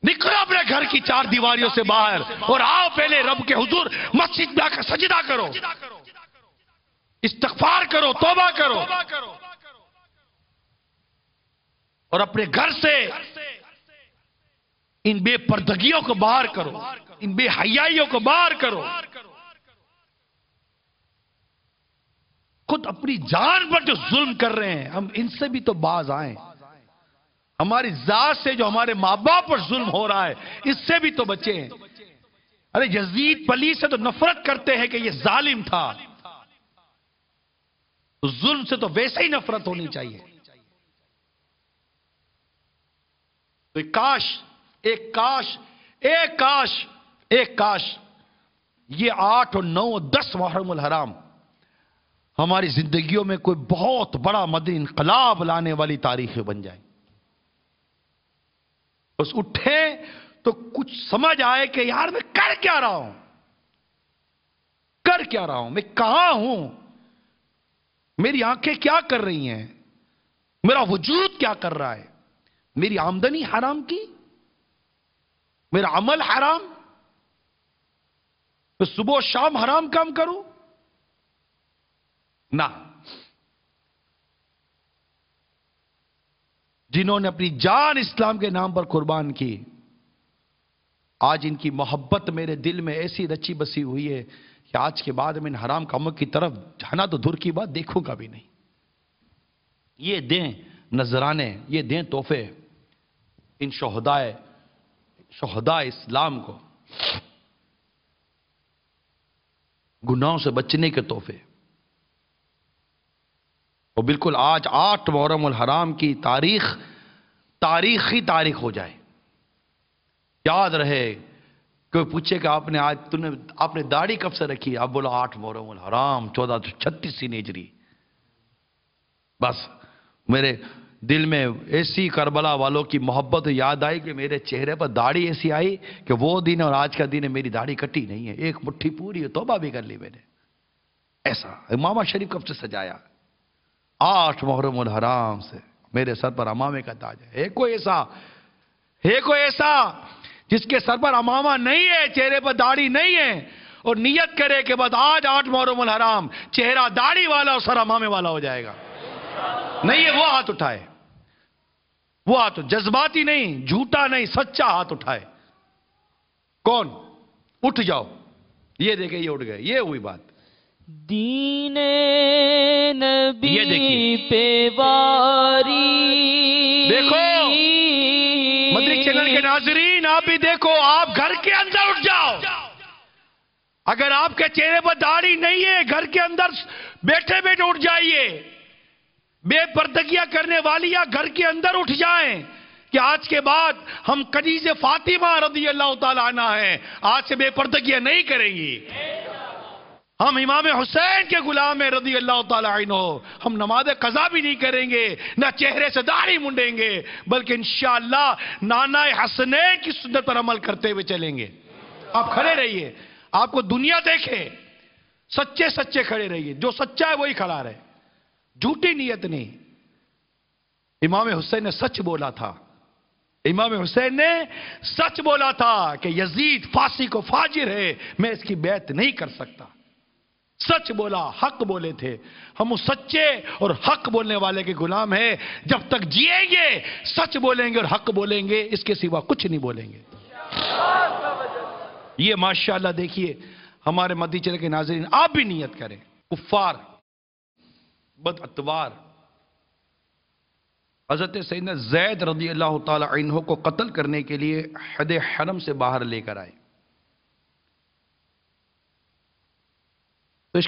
نکلو اپنے گھر کی چار دیواریوں سے باہر اور آؤ پہلے رب کے حضور مسجد میں آ کر سجدہ کرو، استغفار کرو، توبہ کرو، اور اپنے گھر سے ان بے پردگیوں کو باہر کرو، ان بے حیائیوں کو باہر کرو۔ خود اپنی جان پر جو ظلم کر رہے ہیں، ہم ان سے بھی تو باز آئیں۔ ہماری ذات سے جو ہمارے ماں باپ پر ظلم ہو رہا ہے، اس سے بھی تو بچیں۔ ارے یزید پلی سے تو نفرت کرتے ہیں کہ یہ ظالم تھا، تو ظلم سے تو ویسے ہی نفرت ہونی چاہیے۔ تو ایک کاش یہ 8 اور 9 اور 10 محرم الحرام ہماری زندگیوں میں کوئی بہت بڑا مدنی انقلاب لانے والی تاریخیں بن جائیں، بس اٹھے تو کچھ سمجھ آئے کہ یار میں کر کیا رہا ہوں، میں کہاں ہوں، میری آنکھیں کیا کر رہی ہیں، میرا وجود کیا کر رہا ہے، میری آمدنی حرام کی، میرا عمل حرام، میں صبح و شام حرام کام کروں نہ۔ جنہوں نے اپنی جان اسلام کے نام پر قربان کی، آج ان کی محبت میرے دل میں ایسی رچی بسی ہوئی ہے کہ آج کے بعد میں ان حرام کاموں کی طرف جانا تو دور کی بات، دیکھوں گا بھی نہیں۔ یہ دیں نذرانے، یہ دیں تحفے ان شہداء اسلام کو، گناہوں سے بچنے کے تحفے۔ اور بالکل آج 8 محرم الحرام کی تاریخی تاریخ ہو جائے، یاد رہے۔ کوئی پوچھے کہ آپ نے داڑھی کب سے رکھی، آپ بولو 8 محرم الحرام 1436 ہجری۔ بس میرے دل میں ایسی کربلا والوں کی محبت یاد آئی کہ میرے چہرے پر داڑھی ایسی آئی کہ وہ دن اور آج کا دن ہے، میری داڑھی کٹی نہیں ہے، ایک مٹھی پوری ہے، توبہ بھی کر لی میں نے۔ ایسا امامہ شریف کب سے سجایا، 8 محرم الحرام سے میرے سر پر امامے کا تاج ہے۔ کوئی ایسا جس کے سر پر امامہ نہیں ہے، چہرے پر داڑھی نہیں ہے، اور نیت کرے کہ بس آج 8 محرم الحرام چہرہ داڑھی والا اور سر امامے والا ہو جائے گا، نہیں ہے، وہ ہاتھ اٹھائے، وہ ہاتھ، جذباتی نہیں، جھوٹا نہیں، سچا ہاتھ اٹھائے۔ کون؟ اٹھ جاؤ، یہ دیکھیں یہ اٹھ گئے، یہ ہوئی بات۔ دین یہ نبی دیکھیے، پہ واری، دیکھو مدری چینل کے ناظرین، آپ بھی دیکھو، آپ گھر کے اندر اٹھ جاؤ۔ اگر آپ کے چہرے پر داڑھی نہیں ہے، گھر کے اندر بیٹھے بیٹھے اٹھ جائیے۔ بے پردگیاں کرنے والیاں گھر کے اندر اٹھ جائیں کہ آج کے بعد ہم کنیز فاطمہ رضی اللہ تعالیٰ عنہ ہیں، آج سے بے پردگیاں نہیں کریں گی، ہم امام حسین کے غلام ہیں رضی اللہ تعالیٰ عنہ، ہم نماز قضا بھی نہیں کریں گے، نہ چہرے سے داڑھی منڈیں گے، بلکہ انشاءاللہ نانا حسنین کی سنت پر عمل کرتے ہوئے چلیں گے۔ آپ کھڑے رہیے، آپ کو دنیا دیکھے، سچے سچے کھڑے رہیے، جو سچا ہے وہی کھڑا رہے، جھوٹی نیت نہیں۔ امام حسین نے سچ بولا تھا، امام حسین نے سچ بولا تھا کہ یزید فاسق و فاجر ہے، میں اس کی بیعت نہیں کر سکتا، سچ بولا، حق بولے تھے۔ ہم اس سچے اور حق بولنے والے کے غلام ہیں، جب تک جیئیں گے سچ بولیں گے اور حق بولیں گے، اس کے سوا کچھ نہیں بولیں گے۔ یہ ماشاءاللہ دیکھیے ہمارے مدی چلے کے ناظرین، آپ بھی نیت کریں، کفار بد اتوار حضرت سیدنا زید رضی اللہ تعالی عنہ کو قتل کرنے کے لیے حد حرم سے باہر لے کر آئے، تو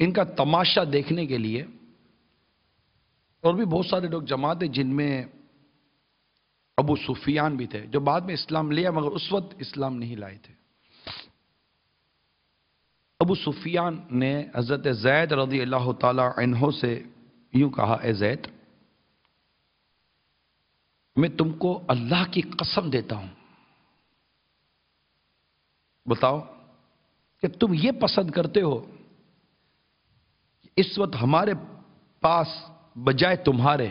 ان کا تماشا دیکھنے کے لیے اور بھی بہت سارے لوگ جمع تھے، جن میں ابو سفیان بھی تھے، جو بعد میں اسلام لیا مگر اس وقت اسلام نہیں لائے تھے۔ ابو سفیان نے حضرت زید رضی اللہ تعالی عنہ سے یوں کہا، اے زید، میں تم کو اللہ کی قسم دیتا ہوں، بتاؤ کہ تم یہ پسند کرتے ہو کہ اس وقت ہمارے پاس بجائے تمہارے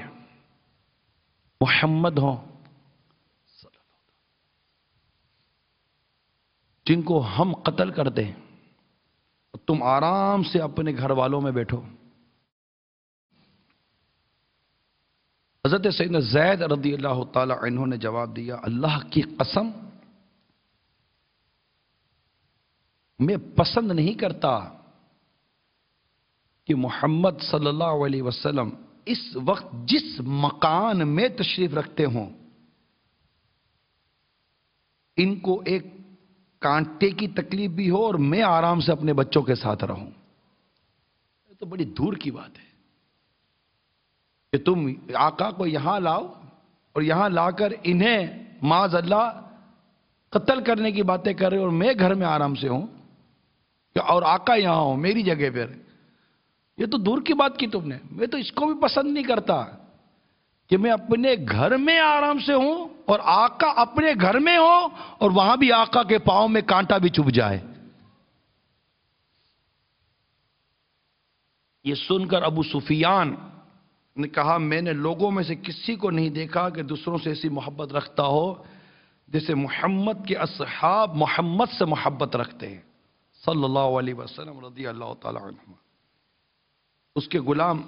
محمد ہوں جن کو ہم قتل کر دیں، تم آرام سے اپنے گھر والوں میں بیٹھو۔ حضرت سیدنا زید رضی اللہ تعالی عنہ نے جواب دیا، اللہ کی قسم میں پسند نہیں کرتا کہ محمد صلی اللہ علیہ وسلم اس وقت جس مکان میں تشریف رکھتے ہوں ان کو ایک کانٹے کی تکلیف بھی ہو اور میں آرام سے اپنے بچوں کے ساتھ رہوں۔ یہ تو بڑی دور کی بات ہے کہ تم آقا کو یہاں لاؤ اور یہاں لا کر انہیں معاذ اللہ قتل کرنے کی باتیں کر رہے اور میں گھر میں آرام سے ہوں اور آقا یہاں ہوں میری جگہ پر۔ یہ تو دور کی بات کی تم نے، میں تو اس کو بھی پسند نہیں کرتا کہ میں اپنے گھر میں آرام سے ہوں اور آقا اپنے گھر میں ہو اور وہاں بھی آقا کے پاؤں میں کانٹا بھی چبھ جائے۔ یہ سن کر ابو سفیان نے کہا، میں نے لوگوں میں سے کسی کو نہیں دیکھا کہ دوسروں سے ایسی محبت رکھتا ہو جیسے محمد کے اصحاب محمد سے محبت رکھتے ہیں صلی اللہ علیہ وسلم رضی اللہ تعالی عنہ۔ اس کے غلام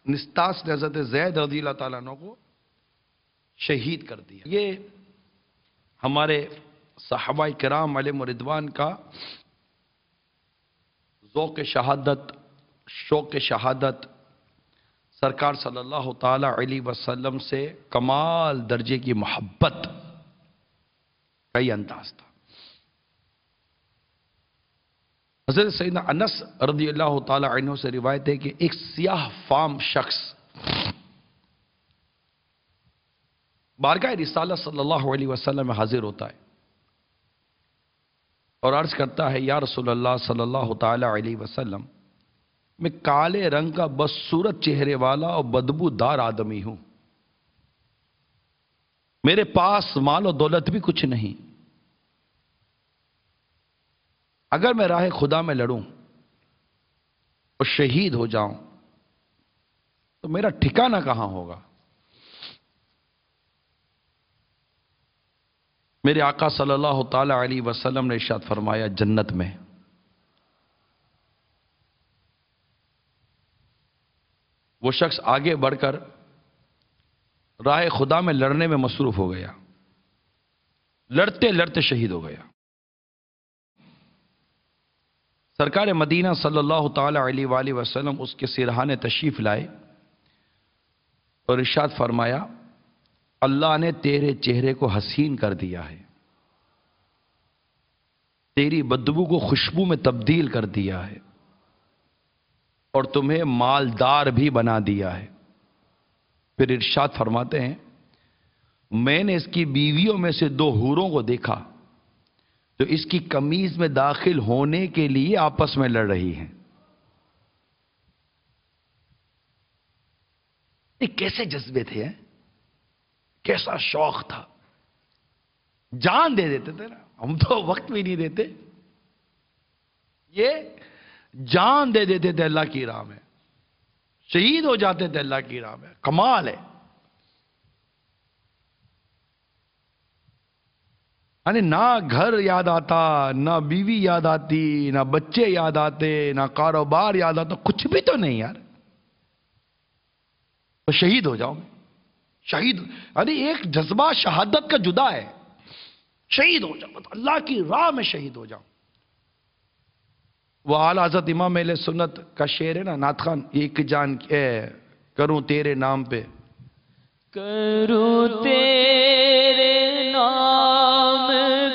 نستاس نے حضرت زید رضی اللہ تعالیٰ عنہ کو شہید کر دیا۔ یہ ہمارے صحابہ کرام علیہ رضوان کا ذوق شہادت، شوق شہادت سرکار صلی اللہ تعالی علیہ وسلم سے کمال درجے کی محبت کا یہ انداز تھا۔ حضرت سیدنا انس رضی اللہ تعالی عنہ سے روایت ہے کہ ایک سیاہ فام شخص بارگاہ رسالہ صلی اللہ علیہ وسلم میں حاضر ہوتا ہے اور عرض کرتا ہے، یا رسول اللہ صلی اللہ تعالی علیہ وسلم، میں کالے رنگ کا بدصورت چہرے والا اور بدبو دار آدمی ہوں، میرے پاس مال و دولت بھی کچھ نہیں، اگر میں راہ خدا میں لڑوں اور شہید ہو جاؤں تو میرا ٹھکانہ کہاں ہوگا؟ میرے آقا صلی اللہ تعالی علیہ وسلم نے ارشاد فرمایا، جنت میں وہ شخص آگے بڑھ کر راہ خدا میں لڑنے میں مصروف ہو گیا، لڑتے لڑتے شہید ہو گیا۔ سرکار مدینہ صلی اللہ تعالی علیہ وآلہ وسلم اس کے سرہانے تشریف لائے اور ارشاد فرمایا، اللہ نے تیرے چہرے کو حسین کر دیا ہے، تیری بدبو کو خوشبو میں تبدیل کر دیا ہے، اور تمہیں مالدار بھی بنا دیا ہے۔ پھر ارشاد فرماتے ہیں، میں نے اس کی بیویوں میں سے 2 حوروں کو دیکھا جو اس کی قمیض میں داخل ہونے کے لیے آپس میں لڑ رہی ہیں۔ یہ کیسے جذبے تھے، کیسا شوق تھا، جان دے دیتے تھے نا، ہم تو وقت بھی نہیں دیتے، یہ جان دے دیتے تھے اللہ کی راہ میں، شہید ہو جاتے تھے اللہ کی راہ میں۔ کمال ہے، یعنی نہ گھر یاد آتا، نہ بیوی یاد آتی، نہ بچے یاد آتے، نہ کاروبار یاد آتا، کچھ بھی تو نہیں یار، تو شہید ہو جاؤ، شہید، یعنی ایک جذبہ شہادت کا جدا ہے، شہید ہو جاؤ، اللہ کی راہ میں شہید ہو جاؤ۔ وہ اعلیٰ حضرت امام اہل سنت کا شعر ہے نا، نعت خان، ایک جان کروں تیرے نام پہ، کروں تیرے نام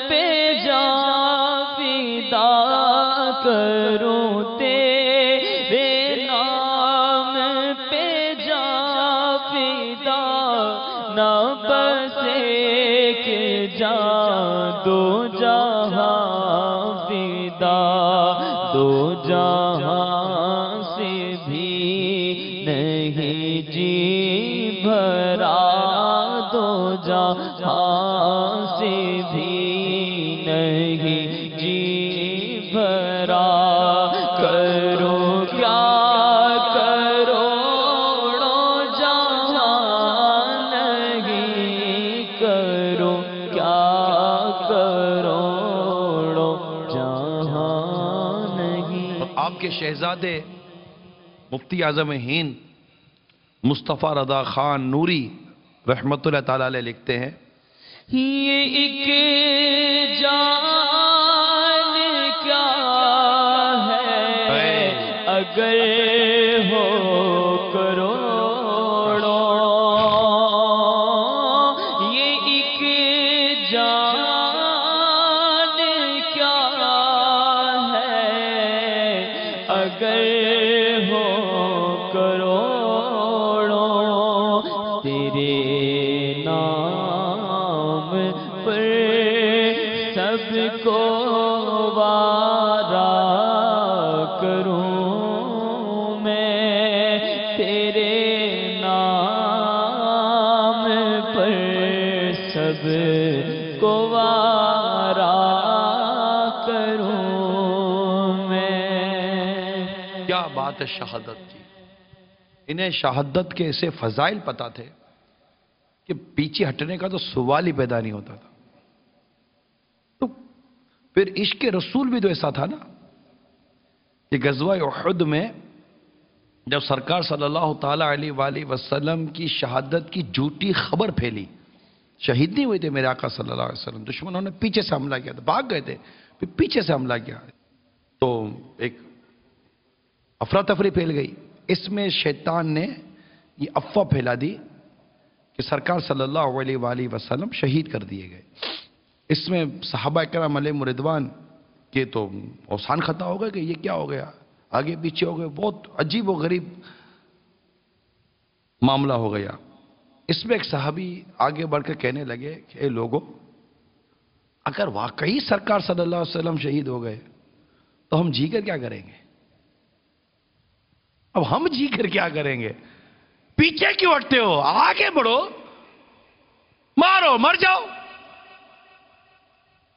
پہ جاں فدا، کروں تیرے نام پہ جاں فدا، نہ بس ایک جاں دو جہاں فدا، دو جہاں سے بھی نہیں جی بھرا، دو جہاں سے بھی نہیں جی بھرا، کرو کیا کروڑوں جہاں نہیں، کرو کیا کروڑوں جہاں نہیں۔ آپ کے شہزادے مفتی اعظم ہند مصطفیٰ رضا خان نوری رحمت اللہ تعالی علیہ لکھتے ہیں، یہ ایک جان کیا ہے اگر ہو کروڑوں، یہ ایک جان کیا ہے اگر ہو کروڑوں، تیرے نام پر سب کو وارا کروں میں، تیرے نام پر سب کو وارا کروں میں۔ کیا بات ہے شہادت کی، انہیں شہادت کے ایسے فضائل پتا تھے کہ پیچھے ہٹنے کا تو سوال ہی پیدا نہیں ہوتا تھا۔ تو پھر عشق رسول بھی تو ایسا تھا نا کہ غزوہ احد میں جب سرکار صلی اللہ تعالی علیہ وآلہ وسلم کی شہادت کی جھوٹی خبر پھیلی، شہید نہیں ہوئے تھے میرے آقا صلی اللہ علیہ وسلم، دشمنوں نے پیچھے سے حملہ کیا تھا، بھاگ گئے تھے، پھر پیچھے سے حملہ کیا، تو ایک افراتفری پھیل گئی۔ اس میں شیطان نے یہ افواہ پھیلا دی کہ سرکار صلی اللہ علیہ وآلہ وسلم شہید کر دیے گئے۔ اس میں صحابہ کرام علیہم رضوان کے تو اوسان خطا ہو گئے کہ یہ کیا ہو گیا، آگے پیچھے ہو گئے، بہت عجیب و غریب معاملہ ہو گیا۔ اس میں ایک صحابی آگے بڑھ کر کہنے لگے کہ اے لوگوں، اگر واقعی سرکار صلی اللہ علیہ وسلم شہید ہو گئے تو ہم جی کر کیا کریں گے؟ اب ہم جی کر کیا کریں گے؟ پیچھے کیوں ہٹتے ہو؟ آگے بڑھو، مارو، مر جاؤ۔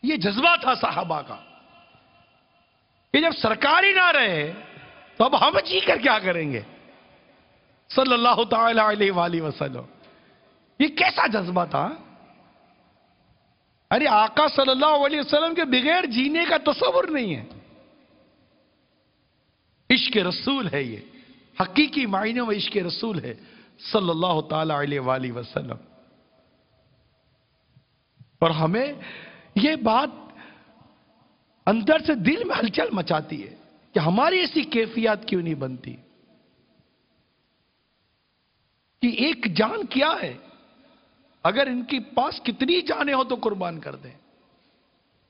یہ جذبہ تھا صحابہ کا کہ جب سرکار ہی نہ رہے تو اب ہم جی کر کیا کریں گے؟ صلی اللہ تعالی علیہ وآلہ وسلم، یہ کیسا جذبہ تھا؟ ارے آقا صلی اللہ علیہ وسلم کے بغیر جینے کا تصور نہیں ہے. عشق رسول ہے یہ، حقیقی معنیوں میں عشق رسول ہے صلی اللہ تعالی علیہ وآلہ وسلم. اور ہمیں یہ بات اندر سے دل میں ہلچل مچاتی ہے کہ ہماری ایسی کیفیات کیوں نہیں بنتی کہ ایک جان کیا ہے، اگر ان کے پاس کتنی جانیں ہو تو قربان کر دیں.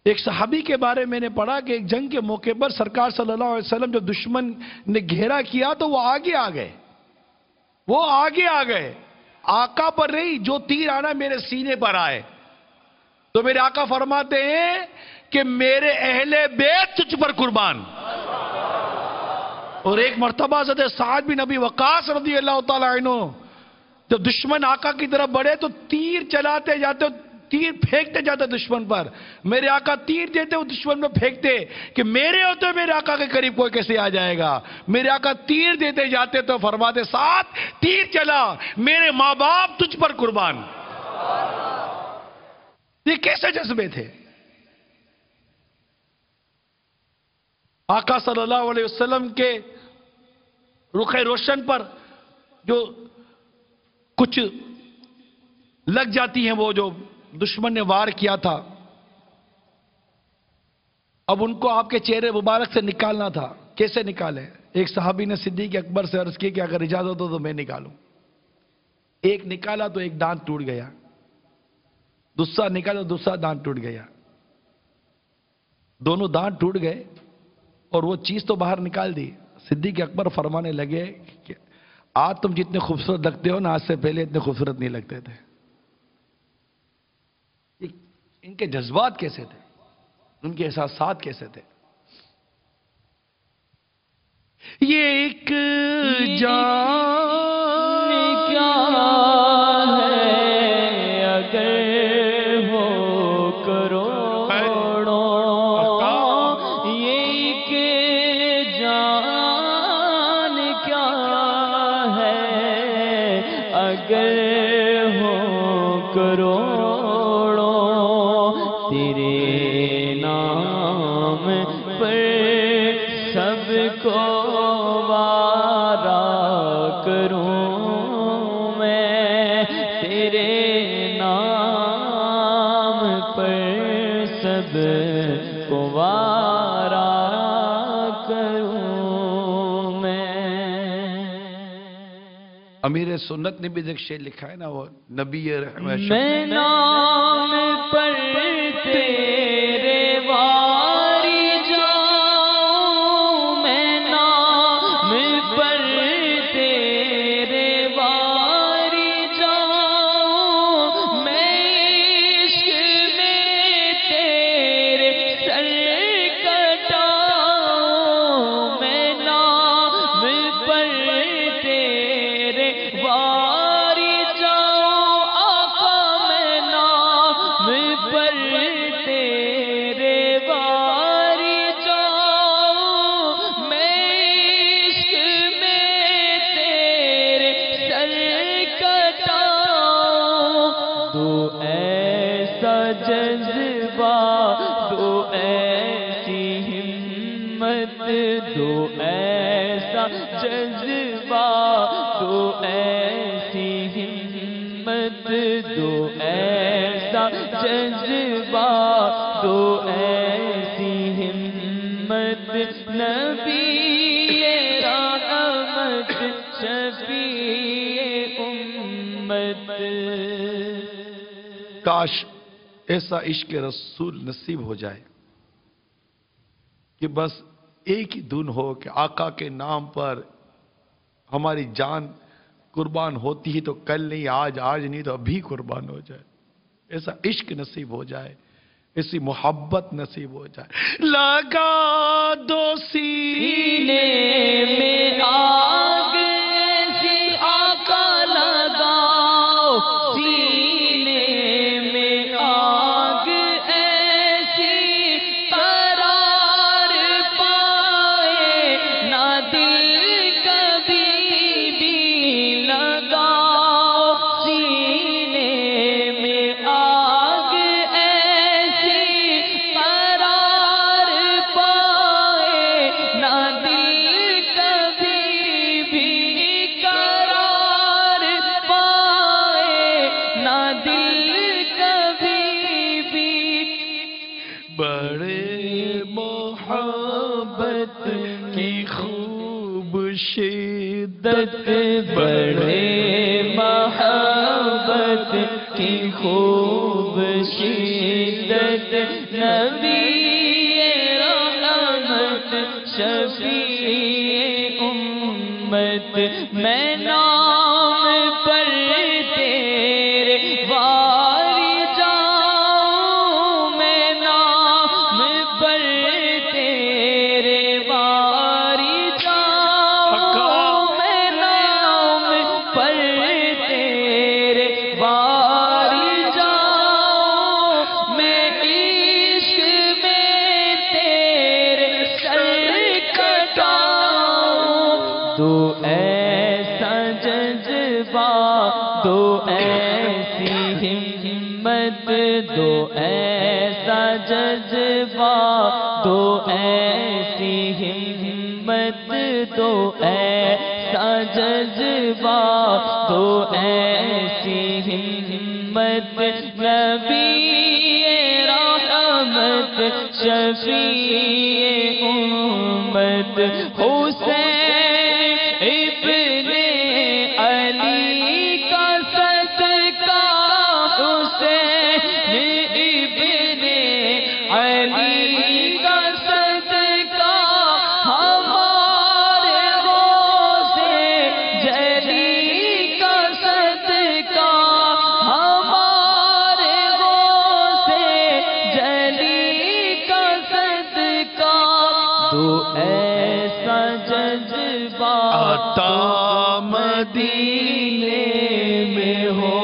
ایک صحابی کے بارے میں نے پڑھا کہ ایک جنگ کے موقع پر سرکار صلی اللہ علیہ وسلم جو دشمن نے گھیرا کیا تو وہ آگے آ گئے، وہ آگے آ گئے. آقا پر نہیں، جو تیر آنا میرے سینے پر آئے. تو میرے آقا فرماتے ہیں کہ میرے اہل بیت تجھ پر قربان. اور ایک مرتبہ حضرت سعد بن ابی وقاص رضی اللہ تعالی عنہ جب دشمن آقا کی طرف بڑھے تو تیر چلاتے جاتے، تیر پھینکتے جاتے دشمن پر. میرے آقا تیر دیتے وہ دشمن میں پھینکتے کہ میرے ہوتے میرے آقا کے قریب کوئی کیسے آ جائے گا. میرے آقا تیر دیتے جاتے تو فرماتے ساتھ تیر چلا، میرے ماں باپ تجھ پر قربان. یہ کیسے جذبے تھے؟ آقا صلی اللہ علیہ وسلم کے رخ روشن پر جو کچھ لگ جاتی ہیں، وہ جو دشمن نے وار کیا تھا، اب ان کو آپ کے چہرے مبارک سے نکالنا تھا. کیسے نکالے؟ ایک صحابی نے صدیق اکبر سے عرض کی کہ اگر اجازت ہو تو میں نکالوں. ایک نکالا تو ایک دانت ٹوٹ گیا، دوسرا نکالا تو دوسرا دانت ٹوٹ گیا. دونوں دانت ٹوٹ گئے اور وہ چیز تو باہر نکال دی. صدیق اکبر فرمانے لگے کہ آج تم جتنے خوبصورت لگتے ہو نا، آج سے پہلے اتنے خوبصورت نہیں لگتے تھے. ان کے جذبات کیسے تھے، ان کے احساسات کیسے تھے؟ یہ ایک جان کیا ہے اگر ہو کروڑوں، یہ ایک جان کیا ہے اگر ہو کروڑوں، تیرے نام پر سب کو وارا کروں میں، تیرے نام پر سب کو وارا کروں میں. امیر سنت نے بھی ایک شعر لکھا ہے نا، وہ نبی رحمت میں نام پر تیرے واری جاؤں، میں نام پر تیرے واری جاؤں، میں عشق میں تیرے سر کٹاؤں، میں نام پر تیرے واری جاؤں، آقا میں نام پر تیرے واری جاؤں، میں عشق میں تیرے سر کٹاؤں. تو ایسا جذبہ، تو ایسی ہمت، دو ایسا جذبہ، تو ایسی ہمت، دو ایسا جذبہ، دو ایسی ہمت، نبی رحمت شفیع امت. کاش ایسا عشق رسول نصیب ہو جائے کہ بس ایک ہی دھن ہو کہ آقا کے نام پر ہماری جان قربان ہوتی ہی تو کل نہیں، آج نہیں تو ابھی قربان ہو جائے. ایسا عشق نصیب ہو جائے، ایسی محبت نصیب ہو جائے. لگا دو سینے میں آگ ایسی آقا لگاؤ، سینے میں آگ ایسی قرار پائے نہ دل کبھی بھی، لگاؤ سینے میں آگ ایسی بڑے محبت کی خوب شدت، بڑے محبت کی خوب شدت، نبی رحمت شفیع امت، میں نام پر تیرے واری جاؤں، میں نام پر تیرے واری جاؤں، میں نام پر تیرے واری جاؤں، میں عشق میں تیرے سر کٹاؤں، دو ایسا جذبہ، دو ایسی ہمت، دو ایسا جذبہ، دو ایسی ہمت، دو ایسا جذبہ، دو ایسی ہمت، نبی رحمت شفیع امت، حسین ابن علی کا صدقہ، حسین ابن علی کا صدقہ، ہمارے غوث جلی کا صدقہ، ہمارے غوث جلی کا صدقہ، تو ایسا جذبہ عطا مدینے میں ہو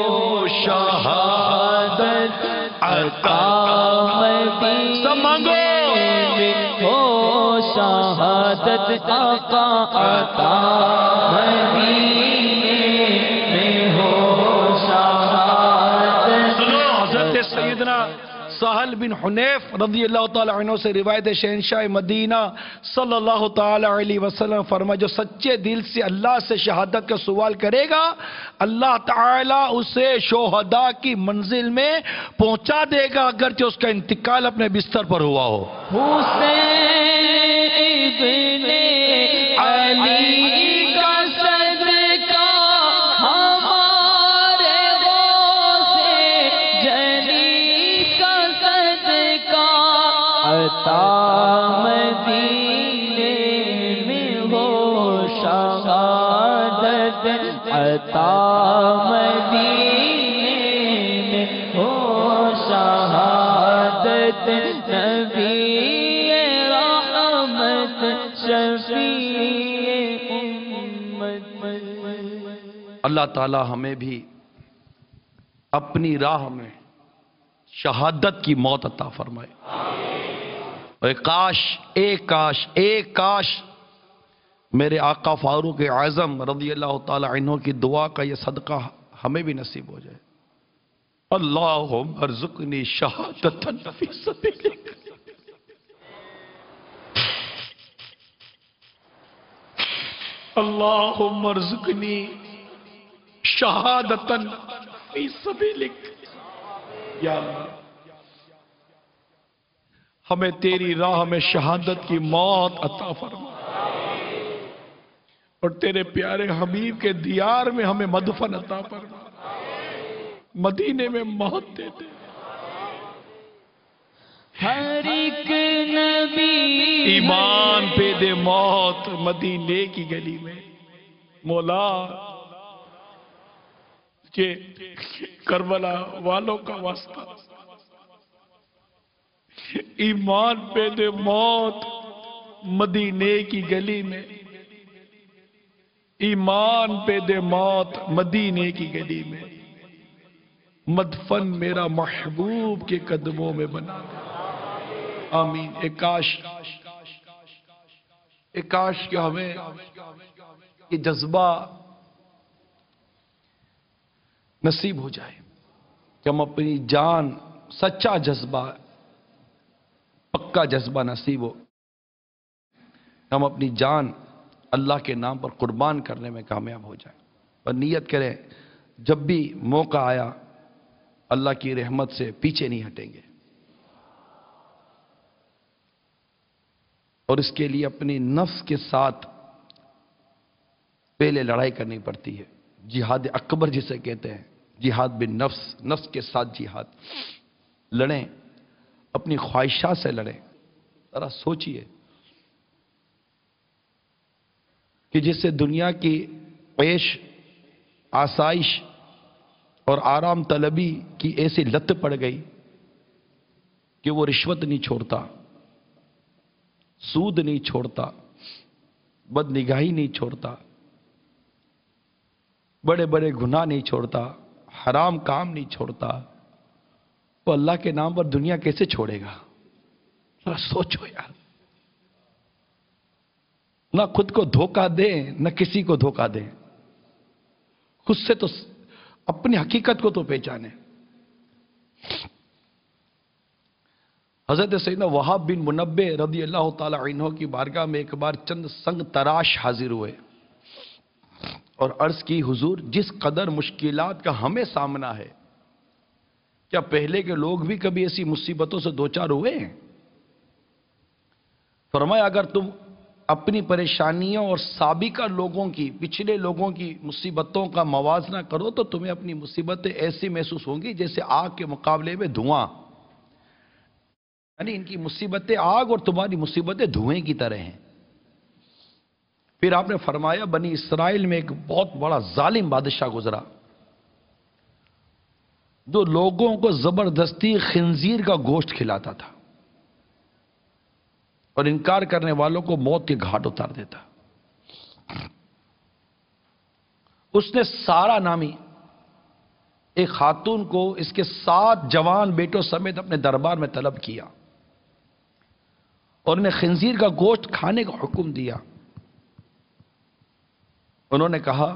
شہادت، عطا مدینے میں ہو شہادت، آقا عطا مدینے میں ہو شہادت، سنو حضرت سیدنا سہل بن حنیف رضی اللہ تعالی عنہ سے روایت شہنشاہ مدینہ صلی اللہ تعالی علیہ وسلم فرمائے، جو سچے دل سے اللہ سے شہادت کا سوال کرے گا، اللہ تعالی اسے شہداء کی منزل میں پہنچا دے گا، اگرچہ اس کا انتقال اپنے بستر پر ہوا ہو۔ حسین ابن علی کا صدقہ، ہمارے غوث جلی کا صدقہ، عطا مدینے میں ہو شہادت، عطا مدینے میں ہو شہادت، نبی رحمت شفیع امت۔ اللہ تعالی ہمیں بھی اپنی راہ میں شہادت کی موت عطا فرمائے۔ اور ایک کاش میرے آقا فاروق اعظم رضی اللہ تعالی عنہ کی دعا کا یہ صدقہ ہمیں بھی نصیب ہو جائے۔ اللہم ارزقنی شہادتا فی سبیلک، اللہم ارزقنی شہادتا فی سبیلک، یا اللہ ہمیں تیری راہ میں شہادت کی موت عطا فرما، اور تیرے پیارے حبیب کے دیار میں ہمیں مدفن عطا فرما، مدینے میں موت دے دے۔ ہر ایک نبی ایمان پہ دے موت مدینے کی گلی میں، مولا کہ کربلا والوں کا واسطہ، ایمان پہ دے موت مدینے کی گلی میں، ایمان پہ دے موت مدینے کی گلی میں، مدفن میرا محبوب کے قدموں میں بنا دے، آمین۔ ایک کاش کہ ہمیں یہ جذبہ نصیب ہو جائے کہ ہم اپنی جان، سچا جذبہ، پکا جذبہ نصیب ہو، ہم اپنی جان اللہ کے نام پر قربان کرنے میں کامیاب ہو جائیں، اور نیت کریں جب بھی موقع آیا اللہ کی رحمت سے پیچھے نہیں ہٹیں گے۔ اور اس کے لیے اپنی نفس کے ساتھ پہلے لڑائی کرنی پڑتی ہے. جہاد اکبر جسے کہتے ہیں، جہاد بن نفس، نفس کے ساتھ جہاد. لڑیں، اپنی خواہشات سے لڑیں. ذرا سوچئے کہ جس سے دنیا کی عیش، آسائش اور آرام طلبی کی ایسی لت پڑ گئی کہ وہ رشوت نہیں چھوڑتا، سود نہیں چھوڑتا، بد نگاہی نہیں چھوڑتا، بڑے بڑے گناہ نہیں چھوڑتا، حرام کام نہیں چھوڑتا، وہ اللہ کے نام پر دنیا کیسے چھوڑے گا؟ ذرا سوچو یار. نہ خود کو دھوکہ دیں نہ کسی کو دھوکہ دیں. خود سے تو اپنی حقیقت کو تو پہچانے. حضرت سیدنا وہاب بن منبہ رضی اللہ تعالی عنہ کی بارگاہ میں ایک بار چند سنگ تراش حاضر ہوئے اور عرض کی، حضور جس قدر مشکلات کا ہمیں سامنا ہے، کیا پہلے کے لوگ بھی کبھی ایسی مصیبتوں سے دوچار ہوئے ہیں؟ فرمایا اگر تم اپنی پریشانیوں اور سابقہ لوگوں کی، پچھلے لوگوں کی مصیبتوں کا موازنہ کرو تو تمہیں اپنی مصیبتیں ایسی محسوس ہوں گی جیسے آگ کے مقابلے میں دھواں. یعنی ان کی مصیبتیں آگ اور تمہاری مصیبتیں دھوئیں کی طرح ہیں. پھر آپ نے فرمایا بنی اسرائیل میں ایک بہت بڑا ظالم بادشاہ گزرا جو لوگوں کو زبردستی خنزیر کا گوشت کھلاتا تھا اور انکار کرنے والوں کو موت کے گھاٹ اتار دیتا. اس نے سارا نامی ایک خاتون کو اس کے 7 جوان بیٹوں سمیت اپنے دربار میں طلب کیا اور انہیں خنزیر کا گوشت کھانے کا حکم دیا. انہوں نے کہا،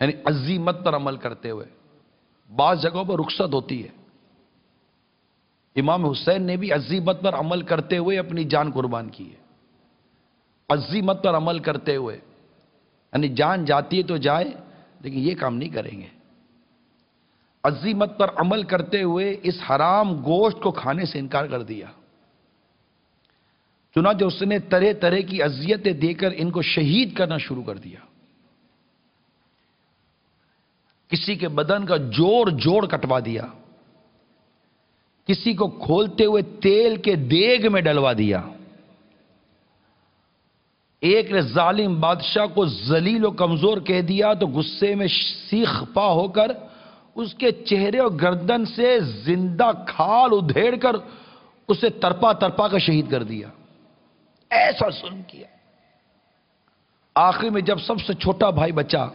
یعنی عزیمت پر عمل کرتے ہوئے، بعض جگہوں پر رخصت ہوتی ہے. امام حسین نے بھی عزیمت پر عمل کرتے ہوئے اپنی جان قربان کی ہے. عزیمت پر عمل کرتے ہوئے، یعنی جان جاتی ہے تو جائے لیکن یہ کام نہیں کریں گے. عزیمت پر عمل کرتے ہوئے اس حرام گوشت کو کھانے سے انکار کر دیا. چنانچہ اس نے طرح طرح کی اذیتیں دے کر ان کو شہید کرنا شروع کر دیا. کسی کے بدن کا جوڑ کٹوا دیا، کسی کو کھولتے ہوئے تیل کے دیگ میں ڈلوا دیا. ایک نے ظالم بادشاہ کو ذلیل و کمزور کہہ دیا تو غصے میں سیخ پا ہو کر اس کے چہرے اور گردن سے زندہ کھال ادھیڑ کر اسے ترپا کر شہید کر دیا. ایسا ظلم کیا. آخر میں جب سب سے چھوٹا بھائی بچا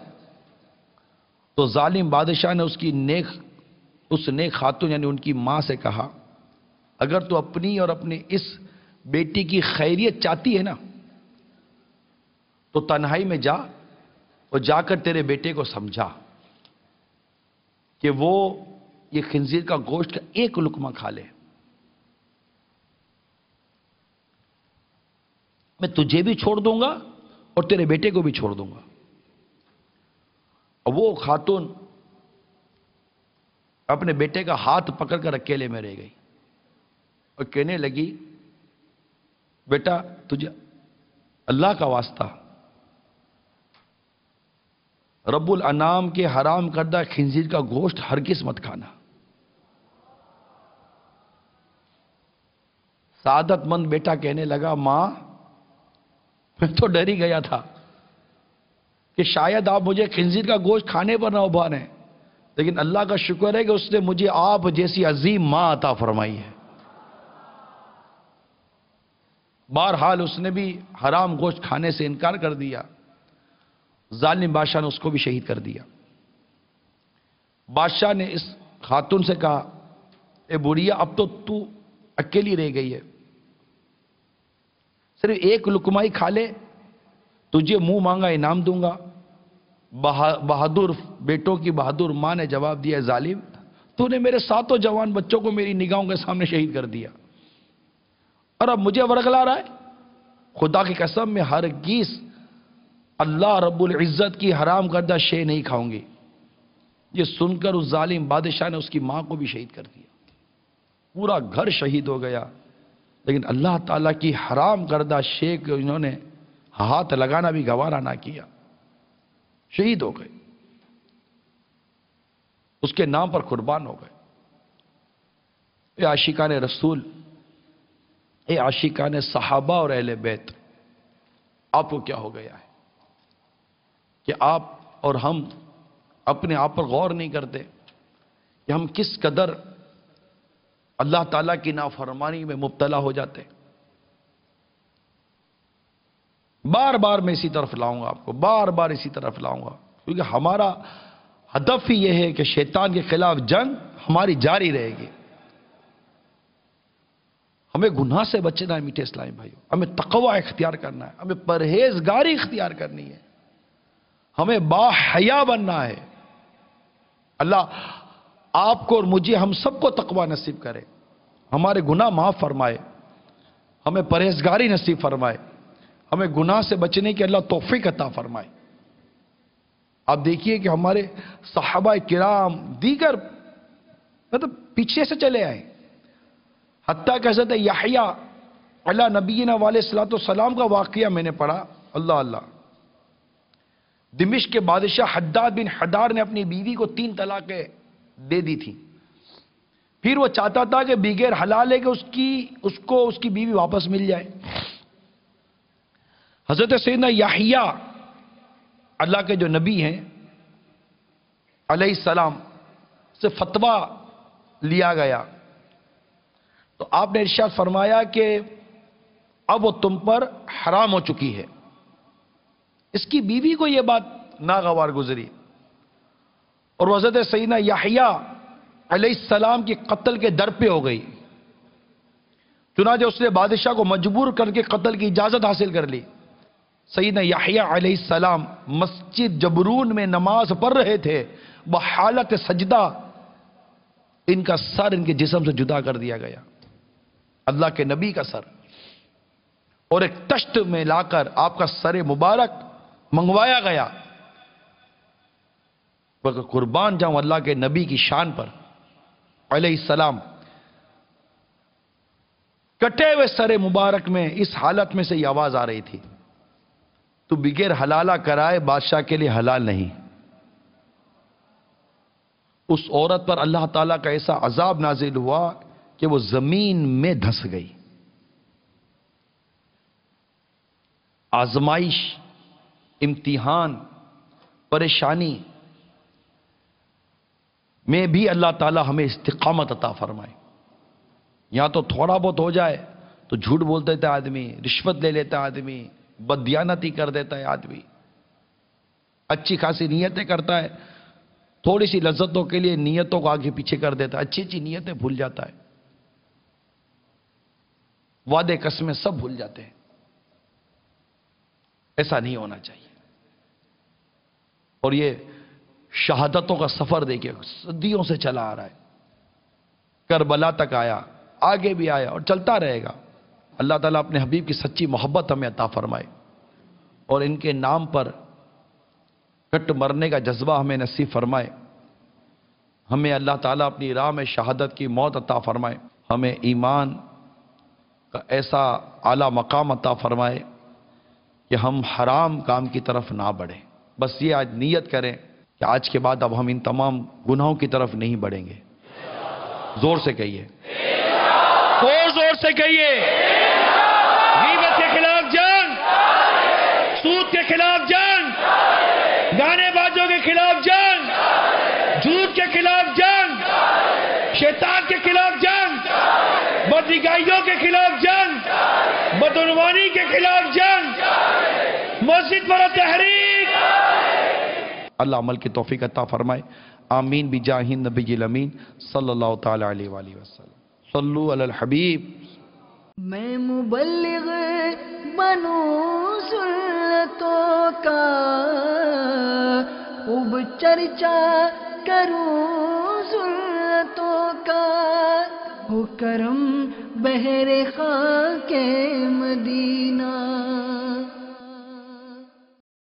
تو ظالم بادشاہ نے اس نیک خاتون یعنی ان کی ماں سے کہا، اگر تو اپنی اور اپنی اس بیٹی کی خیریت چاہتی ہے نا تو تنہائی میں جا اور جا کر تیرے بیٹے کو سمجھا کہ وہ یہ خنزیر کا گوشت کا ایک لقمہ کھا لے. میں تجھے بھی چھوڑ دوں گا اور تیرے بیٹے کو بھی چھوڑ دوں گا. اور وہ خاتون اپنے بیٹے کا ہاتھ پکڑ کر اکیلے میں رہ گئی اور کہنے لگی، بیٹا تجھے اللہ کا واسطہ رب الانام کے حرام کردہ خنزیر کا گوشت ہرگز مت کھانا. سعادت مند بیٹا کہنے لگا، ماں میں تو ڈر ہی گیا تھا کہ شاید آپ مجھے خنزیر کا گوشت کھانے پر نہ ابھاریں، لیکن اللہ کا شکر ہے کہ اس نے مجھے آپ جیسی عظیم ماں عطا فرمائی ہے. بہرحال اس نے بھی حرام گوشت کھانے سے انکار کر دیا. ظالم بادشاہ نے اس کو بھی شہید کر دیا. بادشاہ نے اس خاتون سے کہا، اے بڑھیا اب تو اکیلی رہ گئی ہے، صرف ایک لقمہ ہی کھا لے، تجھے منہ مانگا انعام دوں گا. بہادر بیٹوں کی بہادر ماں نے جواب دیا، ظالم تو نے میرے 7 جوان بچوں کو میری نگاہوں کے سامنے شہید کر دیا اور اب مجھے ورگلا رہا ہے. خدا کی قسم میں ہرگز اللہ رب العزت کی حرام کردہ شے نہیں کھاؤں گی. یہ سن کر اس ظالم بادشاہ نے اس کی ماں کو بھی شہید کر دیا. پورا گھر شہید ہو گیا، لیکن اللہ تعالیٰ کی حرام کردہ شے کو انہوں نے ہاتھ لگانا بھی گوارا نہ کیا، شہید ہو گئے، اس کے نام پر قربان ہو گئے۔ اے عاشقان رسول، اے عاشقان صحابہ اور اہل بیت، آپ کو کیا ہو گیا ہے کہ آپ اور ہم اپنے آپ پر غور نہیں کرتے کہ ہم کس قدر اللہ تعالیٰ کی نافرمانی میں مبتلا ہو جاتے۔ بار بار میں اسی طرف لاؤں گا، آپ کو بار بار اسی طرف لاؤں گا، کیونکہ ہمارا ہدف ہی یہ ہے کہ شیطان کے خلاف جنگ ہماری جاری رہے گی۔ ہمیں گناہ سے بچنا ہے میٹھے اسلامی بھائیوں، ہمیں تقوی اختیار کرنا ہے، ہمیں پرہیزگاری اختیار کرنی ہے، ہمیں باحیا بننا ہے۔ اللہ آپ کو اور مجھے، ہم سب کو تقوی نصیب کرے، ہمارے گناہ معاف فرمائے، ہمیں پرہیزگاری نصیب فرمائے، ہمیں گناہ سے بچنے کی اللہ توفیق عطا فرمائے۔ آپ دیکھیے کہ ہمارے صحابہ کرام دیگر مطلب پیچھے سے چلے آئے، حتیٰ کہ حضرت یحییٰ علی نبینا علیہ الصلوۃ والسلام کا واقعہ میں نے پڑھا، اللہ اللہ۔ دمشق کے بادشاہ حداد بن حدار نے اپنی بیوی کو 3 طلاقیں دے دی تھی، پھر وہ چاہتا تھا کہ بغیر حلال ہے کہ اس کو اس کی بیوی واپس مل جائے۔ حضرت سیدنا یحییٰ اللہ کے جو نبی ہیں علیہ السلام سے فتویٰ لیا گیا تو آپ نے ارشاد فرمایا کہ اب وہ تم پر حرام ہو چکی ہے۔ اس کی بیوی کو یہ بات ناگوار گزری اور وہ حضرت سیدنا یحییٰ علیہ السلام کی قتل کے در پہ ہو گئی، چنانچہ اس نے بادشاہ کو مجبور کر کے قتل کی اجازت حاصل کر لی۔ سیدنا یحییٰ علیہ السلام مسجد جبرون میں نماز پڑھ رہے تھے، بحالت سجدہ ان کا سر ان کے جسم سے جدا کر دیا گیا، اللہ کے نبی کا سر، اور ایک تشت میں لا کر آپ کا سر مبارک منگوایا گیا۔ قربان جاؤں اللہ کے نبی کی شان پر علیہ السلام، کٹے ہوئے سر مبارک میں اس حالت میں سے یہ آواز آ رہی تھی، تو بغیر حلالہ کرائے بادشاہ کے لیے حلال نہیں۔ اس عورت پر اللہ تعالیٰ کا ایسا عذاب نازل ہوا کہ وہ زمین میں دھس گئی۔ آزمائش، امتحان، پریشانی میں بھی اللہ تعالیٰ ہمیں استقامت عطا فرمائے۔ یہاں تو تھوڑا بہت ہو جائے تو جھوٹ بول دیتا ہے آدمی، رشوت لے لیتا ہے آدمی، بددیانتی کر دیتا ہے آدمی، اچھی خاصی نیتیں کرتا ہے، تھوڑی سی لذتوں کے لیے نیتوں کو آگے پیچھے کر دیتا ہے، اچھی اچھی نیتیں بھول جاتا ہے، وعدے قسمیں سب بھول جاتے ہیں۔ ایسا نہیں ہونا چاہیے۔ اور یہ شہادتوں کا سفر دیکھیں صدیوں سے چلا آ رہا ہے، کربلا تک آیا، آگے بھی آیا اور چلتا رہے گا۔ اللہ تعالیٰ اپنے حبیب کی سچی محبت ہمیں عطا فرمائے اور ان کے نام پر کٹ مرنے کا جذبہ ہمیں نصیب فرمائے۔ ہمیں اللہ تعالیٰ اپنی راہ میں شہادت کی موت عطا فرمائے، ہمیں ایمان کا ایسا اعلیٰ مقام عطا فرمائے کہ ہم حرام کام کی طرف نہ بڑھیں۔ بس یہ آج نیت کریں کہ آج کے بعد اب ہم ان تمام گناہوں کی طرف نہیں بڑھیں گے۔ زور سے کہیے، اور زور سے کہیے، غیبت کے خلاف جنگ، سود کے خلاف جنگ، گانے بازوں کے خلاف جنگ، جھوٹ کے خلاف جنگ، شیطان کے خلاف جنگ، بدنگاہیوں کے خلاف جنگ، بدعنوانی کے خلاف جنگ، مسجد پر تحریک۔ اللہ عمل کی توفیق عطا فرمائے، آمین بجاہ النبی الامین صلی اللہ تعالی علیہ وآلہ وسلم۔ صلو علی الحبیب۔ میں مبلغ بنوں سنتوں کا، خوب چرچا کروں سنتوں کا، ہو کرم بحر خاک مدینہ۔